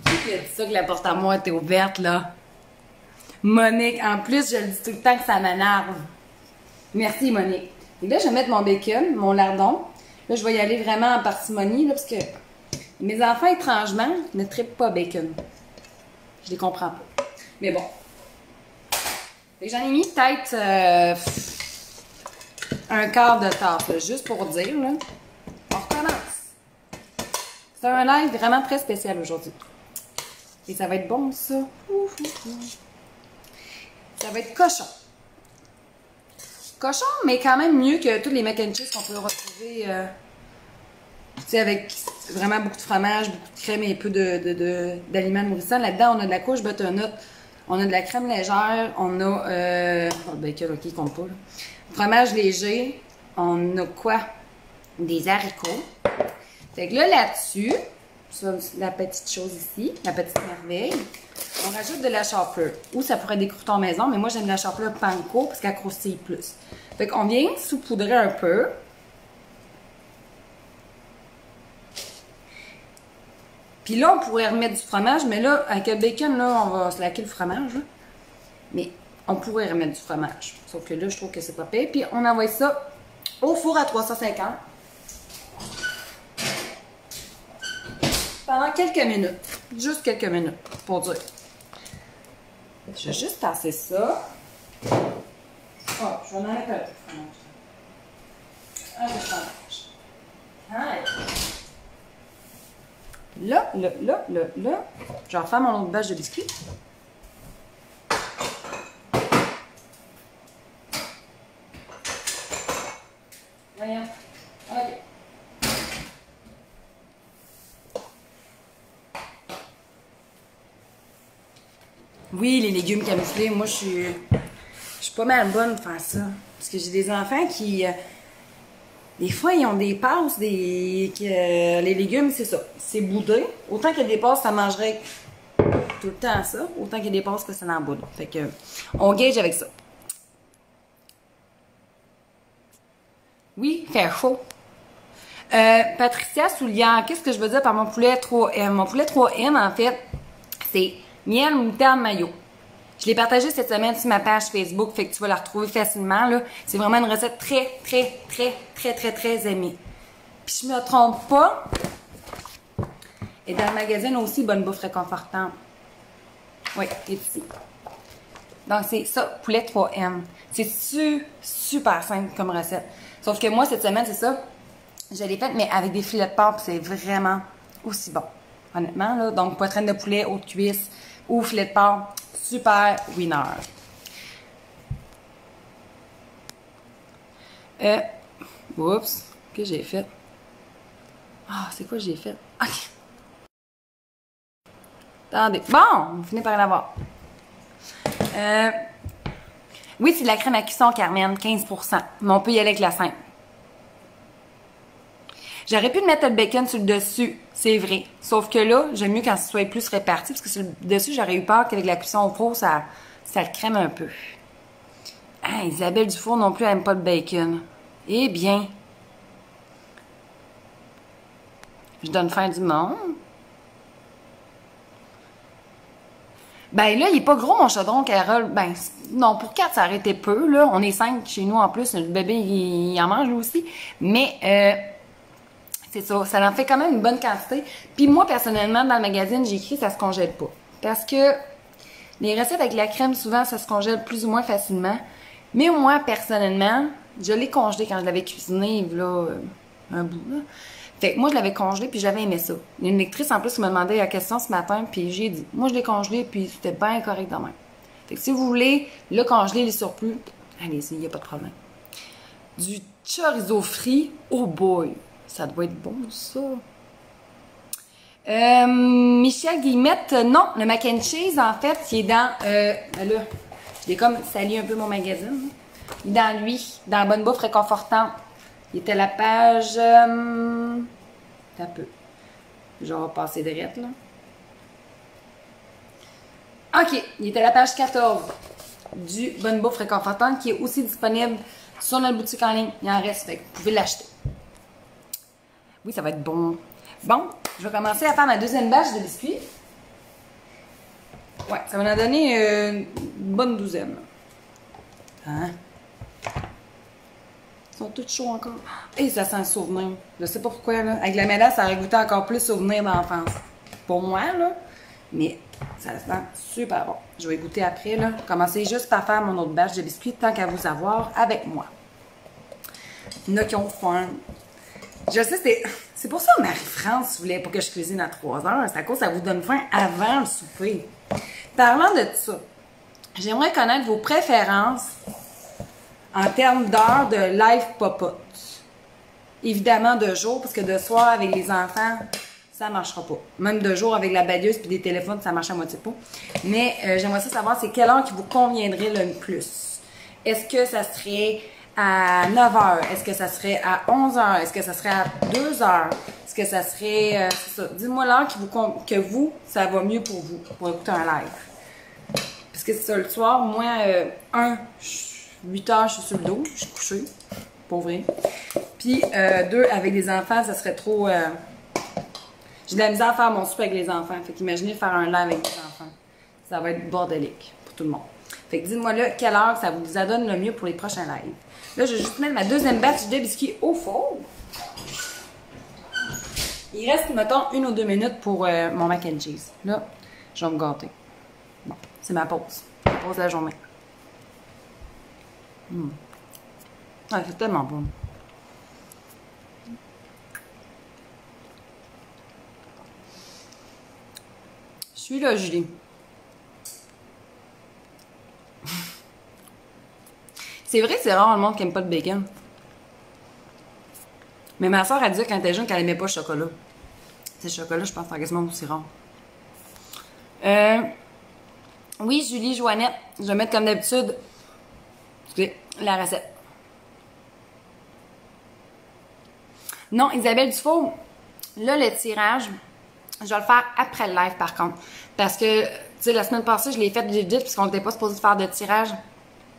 Qui a dit ça que la porte d'armoire était ouverte, là? Monique, en plus, je le dis tout le temps que ça m'énerve. Merci, Monique. Et là, je vais mettre mon bacon, mon lardon. Là, je vais y aller vraiment en parcimonie, là, parce que mes enfants, étrangement, ne trippent pas bacon. Je les comprends pas. Mais bon. Fait que j'en ai mis peut-être un quart de tasse, là, juste pour dire, là. On recommence. C'est un live vraiment très spécial aujourd'hui. Et ça va être bon, ça. Ça va être cochon. Cochon, mais quand même mieux que tous les mac and cheese qu'on peut retrouver, tu sais, avec vraiment beaucoup de fromage, beaucoup de crème et un peu d'aliments nourrissants. Là-dedans, on a de la couche butternut, on a de la crème légère, on a, le bacon, ok, il compte pas, là. Fromage léger, on a quoi? Des haricots. Fait que là, là-dessus, la petite chose ici, la petite merveille, on rajoute de la chapelure. Ou ça pourrait être des croûtons maison, mais moi j'aime la chapelure panko parce qu'elle croustille plus. Fait qu'on vient saupoudrer un peu. Puis là, on pourrait remettre du fromage, mais là, avec le bacon, là, on va slacker le fromage. Là. Mais on pourrait remettre du fromage. Sauf que là, je trouve que c'est pas pire. Puis on envoie ça au four à 350. Pendant quelques minutes. Juste quelques minutes, pour dire. Je vais juste tasser ça. Ah, je vais en mettre un peu. Ah, je change. Hi. Là, je vais refaire mon autre bâche de biscuits. Voyons. OK. Oui, les légumes camouflés, moi, je suis pas mal bonne pour faire ça. Parce que j'ai des enfants qui... des fois, ils ont des passes, les légumes, c'est ça. C'est boudé. Autant qu'il y a des passes, ça mangerait tout le temps ça. Autant qu'il y a des passes que ça n'en boude. Fait que, on gage avec ça. Oui, faire chaud. Patricia Soulière, qu'est-ce que je veux dire par mon poulet 3M? Mon poulet 3M, en fait, c'est miel, moutarde, mayo. Je l'ai partagé cette semaine sur ma page Facebook, fait que tu vas la retrouver facilement, là. C'est vraiment une recette très aimée. Puis je me trompe pas. Et dans le magazine aussi, Bonne Bouffe Réconfortante. Oui, c'est ici. Donc c'est ça, poulet 3M. C'est super simple comme recette. Sauf que moi, cette semaine, c'est ça. Je l'ai faite, mais avec des filets de porc, c'est vraiment aussi bon. Honnêtement, là. Donc, poitrine de poulet, haute cuisse ou filet de porc, super winner. Oups, que j'ai fait? Ah, c'est quoi j'ai fait? Ok. Attendez. Bon, vous finissez par l'avoir. Oui, c'est de la crème à cuisson, Carmen, 15%. Mais on peut y aller avec la simple. J'aurais pu mettre le bacon sur le dessus, c'est vrai. Sauf que là, j'aime mieux quand ce soit plus réparti, parce que sur le dessus, j'aurais eu peur qu'avec la cuisson au four, ça le crème un peu. Ah, Isabelle Dufour non plus, elle n'aime pas le bacon. Eh bien, je donne faim du monde. Ben là, il est pas gros, mon chaudron, Carole. Ben, non, pour 4, ça aurait été peu, là. On est 5 chez nous en plus. Le bébé, il en mange lui aussi. Mais, c'est ça, ça en fait quand même une bonne quantité. Puis moi, personnellement, dans le magazine, j'ai écrit ça se congèle pas. Parce que les recettes avec la crème, souvent, ça se congèle plus ou moins facilement. Mais moi, personnellement, je l'ai congelé quand je l'avais cuisiné, là, un bout, là. Fait que moi, je l'avais congelé, puis j'avais aimé ça. Il y a une lectrice, en plus, qui m'a demandé la question ce matin, puis j'ai dit, moi, je l'ai congelé, puis c'était bien correct de même. Fait que si vous voulez le congeler, les surplus, allez-y, il n'y a pas de problème. Du chorizo frit, oh boy! Ça doit être bon, ça. Michel Guillemette, non, le mac and cheese, en fait, il est dans... là, j'ai comme sali un peu mon magazine. Il est dans lui, dans Bonne Bouffe Réconfortante. Il était à la page... un peu. Je vais passer direct, là. OK, il était à la page 14 du Bonne Bouffe Réconfortante, qui est aussi disponible sur notre boutique en ligne. Il en reste, fait que vous pouvez l'acheter. Oui, ça va être bon. Bon, je vais commencer à faire ma deuxième bâche de biscuits. Ouais, ça va en donner une bonne douzaine. Hein? Ils sont tous chauds encore. Et ça sent le souvenir. Je sais pas pourquoi, là. Avec la mélasse, ça aurait goûté encore plus souvenir d'enfance. Pour moi, là. Mais ça sent super bon. Je vais goûter après, là. Commencer juste par faire mon autre bâche de biscuits tant qu'à vous avoir avec moi. Il y en a qui ont faim. Je sais, c'est pour ça que Marie-France voulait pas que je cuisine à 3 heures. C'est à cause que ça vous donne faim avant le souper. Parlant de ça, j'aimerais connaître vos préférences en termes d'heures de live pop-up. Évidemment de jour, parce que de soir avec les enfants, ça ne marchera pas. Même de jour avec la balieuse puis des téléphones, ça marche à moitié pas. Mais j'aimerais savoir c'est quelle heure qui vous conviendrait le plus. Est-ce que ça serait à 9 h? Est-ce que ça serait à 11 h? Est-ce que ça serait à 2 h? Est-ce que ça serait... c'est ça. Dites-moi l'heure que vous, ça va mieux pour vous, pour écouter un live. Parce que c'est ça, le soir, moi, 8 h, je suis sur le dos, je suis couchée, pour vrai. Puis 2, avec des enfants, ça serait trop... j'ai de la misère à faire mon souper avec les enfants. Fait qu'imaginez faire un live avec les enfants. Ça va être bordélique pour tout le monde. Fait que dites-moi là, quelle heure ça vous adonne le mieux pour les prochains lives. Là, je vais juste mettre ma deuxième batch de biscuits au four. Il reste, mettons, 1 ou 2 minutes pour mon mac and cheese. Là, je vais me gâter. Bon, c'est ma pause. La pause de la journée. Ouais, c'est tellement bon. Je suis là, Julie. C'est vrai que c'est rare le monde qui aime pas de bacon. Mais ma soeur a dit quand elle était jeune qu'elle aimait pas le chocolat. C'est le chocolat, je pense, c'est quasiment aussi rare. Oui, Julie, Joannette, je vais mettre comme d'habitude la recette. Non, Isabelle Dufault, là, le tirage, je vais le faire après le live, par contre. Parce que, tu sais, la semaine passée, je l'ai fait vite, puisqu'on n'était pas supposé faire de tirage,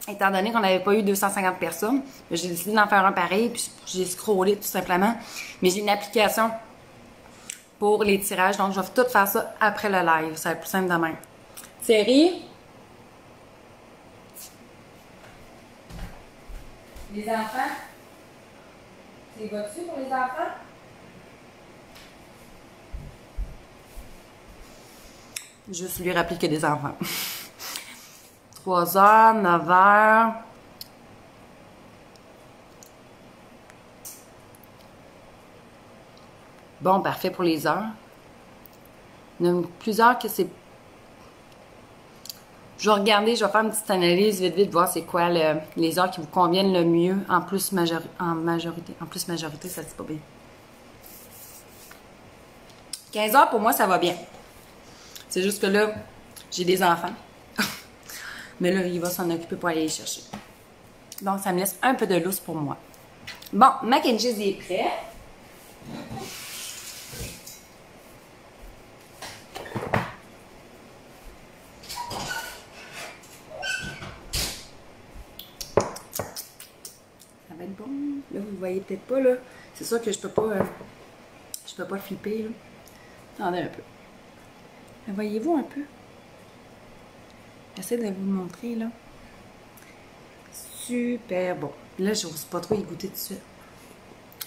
étant donné qu'on n'avait pas eu 250 personnes. J'ai décidé d'en faire un pareil, puis j'ai scrollé tout simplement. Mais j'ai une application pour les tirages, donc je vais tout faire ça après le live. Ça va être plus simple demain. Thierry? Les enfants? C'est vas-tu pour les enfants? Juste lui rappeler qu'il y a des enfants. 3h, 9h. Bon, parfait pour les heures. Il y en a plusieurs que c'est... Je vais regarder, je vais faire une petite analyse vite, voir c'est quoi les heures qui vous conviennent le mieux en plus majorité. En plus majorité, ça se dit pas bien. 15 heures pour moi, ça va bien. C'est juste que là, j'ai des enfants. Mais là, il va s'en occuper pour aller les chercher. Donc, ça me laisse un peu de lousse pour moi. Bon, mac and cheese est prêt. Ça va être bon. Là, vous ne voyez peut-être pas, là. C'est sûr que je peux pas le flipper, là. Attendez un peu. Mais voyez-vous un peu? J'essaie de vous le montrer, là. Super bon. Là, je n'ose pas trop y goûter tout de suite.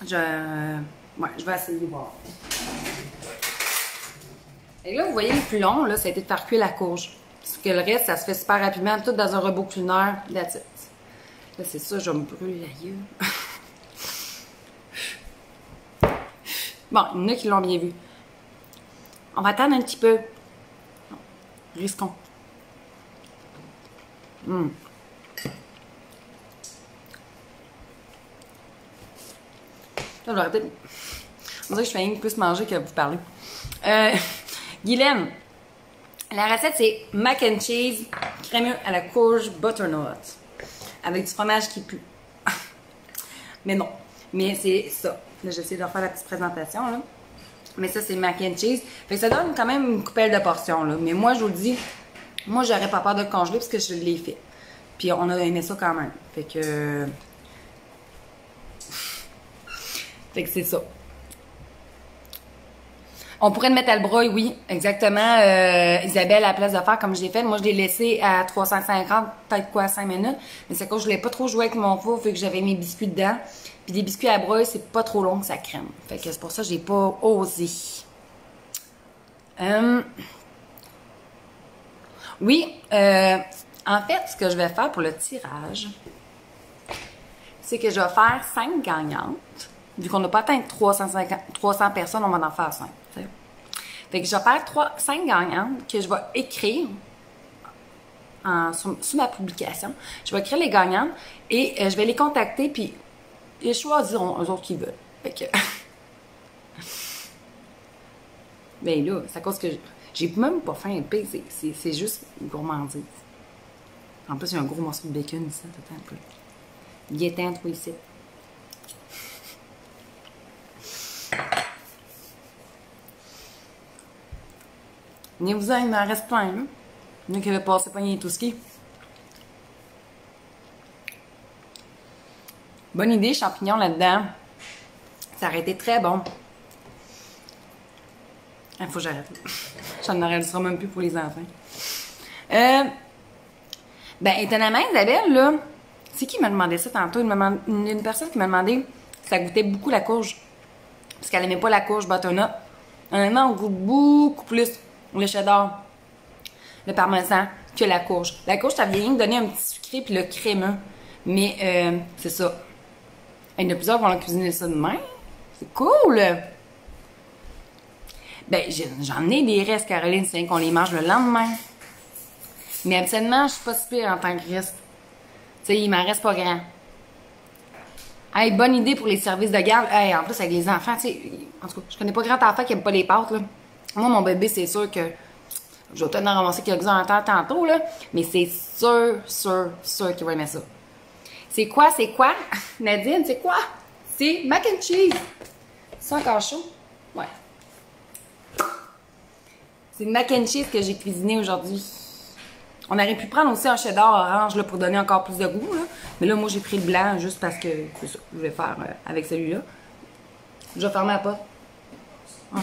Ouais, je vais essayer de voir. Et là, vous voyez, le plus long, là, ça a été de faire cuire la courge. Parce que le reste, ça se fait super rapidement, tout dans un robot culinaire. That's it. Là, c'est ça, je vais me brûler la gueule. Bon, il y en a qui l'ont bien vu. On va attendre un petit peu. Risquons. Là, je vais arrêter. On dirait que je fais rien plus manger que vous parler. Guylaine, la recette, c'est mac and cheese crémeux à la courge butternut. Avec du fromage qui pue. Mais non. Mais c'est ça. Là, j'essaie de refaire la petite présentation, là. Mais ça, c'est mac and cheese. Fait que ça donne quand même une coupelle de portions, là. Mais moi, je vous le dis, moi, j'aurais pas peur de le congeler parce que je l'ai fait. Puis on a aimé ça quand même. Fait que c'est ça. On pourrait le mettre à le broil, oui, exactement. Isabelle, à la place de faire comme je l'ai fait, moi je l'ai laissé à 350, peut-être quoi, 5 minutes. Mais c'est que je voulais pas trop jouer avec mon four, vu que j'avais mes biscuits dedans. Puis des biscuits à broil, c'est pas trop long que ça crème. Fait que c'est pour ça que j'ai pas osé. Oui, en fait, ce que je vais faire pour le tirage, c'est que je vais faire 5 gagnantes. Vu qu'on n'a pas atteint 300 personnes, on va en faire 5. T'sais. Fait que je vais faire 5 gagnantes que je vais écrire sous ma publication. Je vais écrire les gagnantes et je vais les contacter, puis ils choisiront eux autres qui veulent. Fait que... Ben là, c'est à cause que j'ai même pas faim. C'est juste une gourmandise. En plus, il y a un gros morceau de bacon ici. Attends un peu. Viens-t'en, toi, ici. Venez-vous-en, il m'en reste plein, là. Il y en a qui avaient passé pogner tout ski. Bonne idée, champignons là-dedans. Ça aurait été très bon. Il faut que j'arrête. Ça n'en réalisera même plus pour les enfants. Ben, étonnamment, Isabelle, là, c'est qui m'a demandé ça tantôt? Une personne qui m'a demandé si ça goûtait beaucoup la courge. Parce qu'elle n'aimait pas la courge butternut. Honnêtement, on goûte beaucoup plus le cheddar, le parmesan, que la courge. La courge, ça vient de donner un petit sucré puis le crémeux. Mais c'est ça. Il y en a plusieurs qui vont cuisiner ça demain. C'est cool! Ben, j'en ai des restes, Caroline, c'est qu'on les mange le lendemain. Mais habituellement, je suis pas si pire en tant que reste. Tu sais, il m'en reste pas grand. Hey, bonne idée pour les services de garde. Hey, en plus, avec les enfants, tu sais, en tout cas, je connais pas grand enfant qui aime pas les pâtes, là. Moi, mon bébé, c'est sûr que je vais peut-être en ramasser quelques-uns en temps tantôt, là. Mais c'est sûr qu'il va aimer ça. C'est quoi? Nadine, c'est quoi? C'est mac and cheese. C'est encore chaud? Ouais. C'est le mac and cheese que j'ai cuisiné aujourd'hui. On aurait pu prendre aussi un cheddar orange là, pour donner encore plus de goût. Là. Mais là, moi, j'ai pris le blanc juste parce que c'est ça que je vais faire avec celui-là. Je vais fermer la porte. Ah.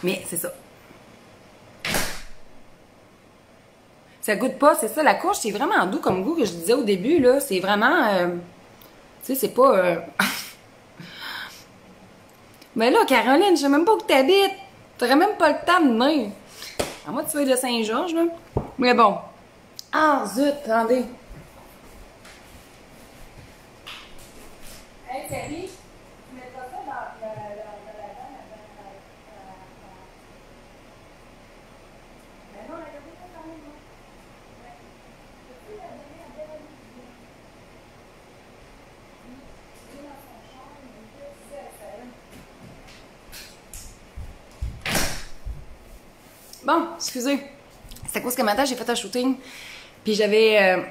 Mais c'est ça. Ça goûte pas, c'est ça. La courge, c'est vraiment doux comme goût que je disais au début. Là, c'est vraiment... tu sais, c'est pas... Mais là, Caroline, je sais même pas où t'habites. T'aurais même pas le temps de venir. À moi, tu vas de Saint-Georges, là. Mais bon. Ah, zut, attendez. Hey, Sally, tu mets pas ça dans la vanne mais non, regardez ça quand même, non? Ouais. Peux-tu la donner à Belle Olivier? Il est dans son champ, il me dit, tu sais, elle Bon, excusez. C'est à cause que matin, j'ai fait un shooting. Puis j'avais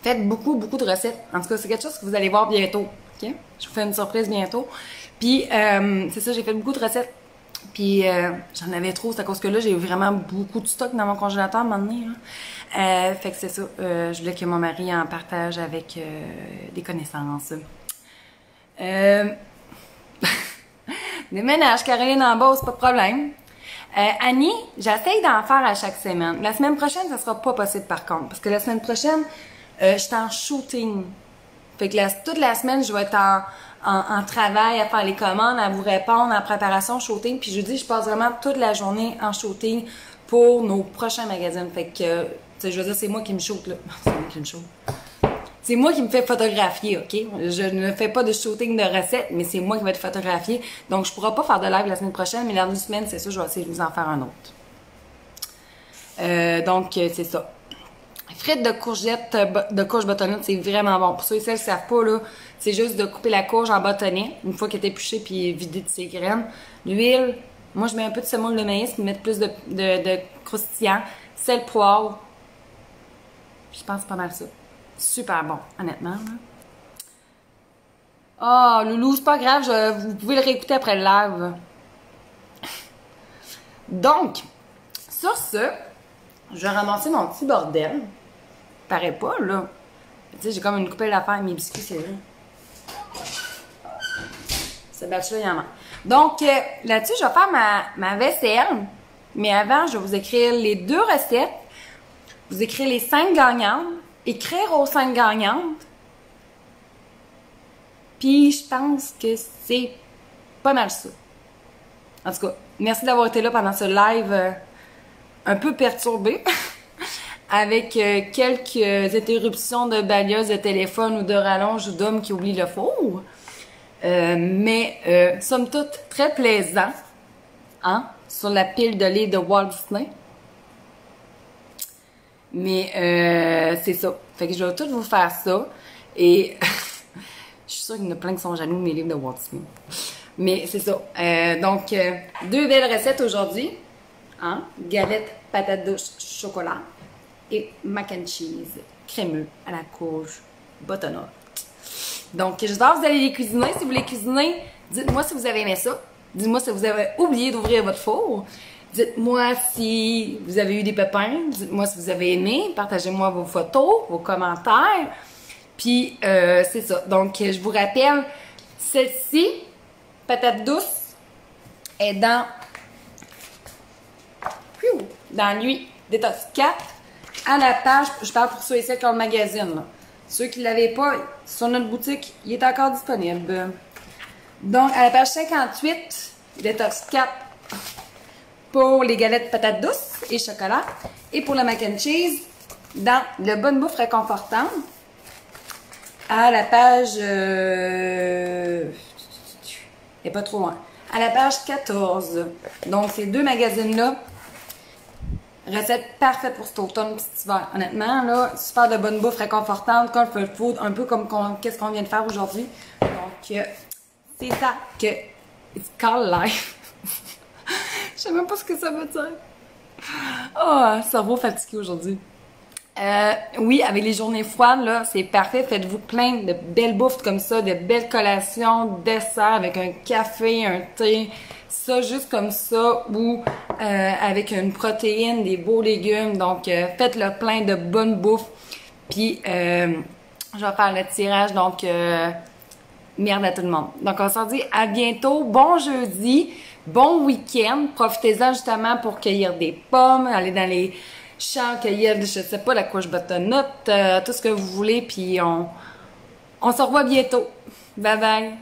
fait beaucoup de recettes. En tout cas, c'est quelque chose que vous allez voir bientôt. OK? Je vous fais une surprise bientôt. Puis, c'est ça, j'ai fait beaucoup de recettes. Puis, j'en avais trop. C'est à cause que là, j'ai vraiment beaucoup de stock dans mon congélateur à un moment donné. Fait que c'est ça. Je voulais que mon mari en partage avec des connaissances. Déménage, Caroline en bas, c'est pas de problème. Annie, j'essaye d'en faire à chaque semaine. La semaine prochaine, ça sera pas possible par contre. Parce que la semaine prochaine, je suis en shooting. Fait que toute la semaine, je vais être en travail, à faire les commandes, à vous répondre, en préparation shooting. Puis jeudi, je passe vraiment toute la journée en shooting pour nos prochains magazines. Fait que, tu sais, je veux dire, c'est moi qui me shoot, là. C'est moi qui me shoot. C'est moi qui me fais photographier, OK? Je ne fais pas de shooting de recettes, mais c'est moi qui vais être photographier. Donc, je ne pourrai pas faire de live la semaine prochaine, mais la dernière semaine, c'est ça, je vais essayer de vous en faire un autre. Donc, c'est ça. Frites de courgettes, de courge bâtonnette, c'est vraiment bon. Pour ceux et celles qui ne savent pas, là, c'est juste de couper la courge en bâtonnet, une fois qu'elle est épluchée puis vidée de ses graines. L'huile, moi, je mets un peu de semoule de maïs pour mettre plus de croustillant. Sel, poivre. Je pense que c'est pas mal ça. Super bon, honnêtement. Ah, oh, Loulou, c'est pas grave, vous pouvez le réécouter après le live. Donc, sur ce, je vais ramasser mon petit bordel. Paraît pas, là. Tu sais, j'ai comme une coupelle d'affaires, mes biscuits, c'est vrai. Ce batch-là, il y en a. Donc, là-dessus, je vais faire ma vaisselle. Mais avant, je vais vous écrire les 2 recettes. Vous écrire les 5 gagnantes. Écrire aux 5 gagnantes. Puis, je pense que c'est pas mal ça. En tout cas, merci d'avoir été là pendant ce live un peu perturbé. Avec quelques interruptions de balieuse de téléphone ou de rallonge ou d'hommes qui oublient le four. Mais, somme toute, très plaisant. Hein? Sur la pile de lait de Walt Disney. Mais c'est ça. Fait que je vais tout vous faire ça. Et je suis sûre qu'il y en a plein qui sont jaloux de mes livres de Walt Disney. Mais c'est ça. Donc, 2 belles recettes aujourd'hui. Hein? Galette, patate douce, chocolat. Et mac and cheese crémeux à la courge butternut. Donc, j'espère que vous allez les cuisiner. Si vous les cuisinez, dites-moi si vous avez aimé ça. Dites-moi si vous avez oublié d'ouvrir votre four. Dites-moi si vous avez eu des pépins. Dites-moi si vous avez aimé. Partagez-moi vos photos, vos commentaires. Puis, c'est ça. Donc, je vous rappelle, celle-ci, patate douce, est dans lui, Détox 4, à la page, je parle pour ceux et celles qui ont le magazine. Là. Ceux qui ne l'avaient pas, sur notre boutique, il est encore disponible. Donc, à la page 58, Détox 4, pour les galettes patates douces et chocolat. Et pour le mac and cheese, dans le Bonne Bouffe réconfortante, à la page... et pas trop loin. À la page 14. Donc, ces deux magazines-là, recette parfaite pour cet automne, cet hiver. Honnêtement, là, super de bonne bouffe réconfortante, comfort food, un peu comme qu'est-ce qu'on vient de faire aujourd'hui. Donc, c'est ça que it's called life. Je sais même pas ce que ça veut dire. Oh, cerveau fatigué aujourd'hui. Oui, avec les journées froides, là, c'est parfait. Faites-vous plein de belles bouffes comme ça, de belles collations, desserts avec un café, un thé, ça juste comme ça, ou avec une protéine, des beaux légumes. Donc, faites le plein de bonnes bouffes. Puis, je vais faire le tirage, donc merde à tout le monde. Donc, on s'en dit à bientôt. Bon jeudi, bon week-end. Profitez-en justement pour cueillir des pommes, aller dans les champs, cueillir, je sais pas, la couche butternut, tout ce que vous voulez. Puis, on se revoit bientôt. Bye bye!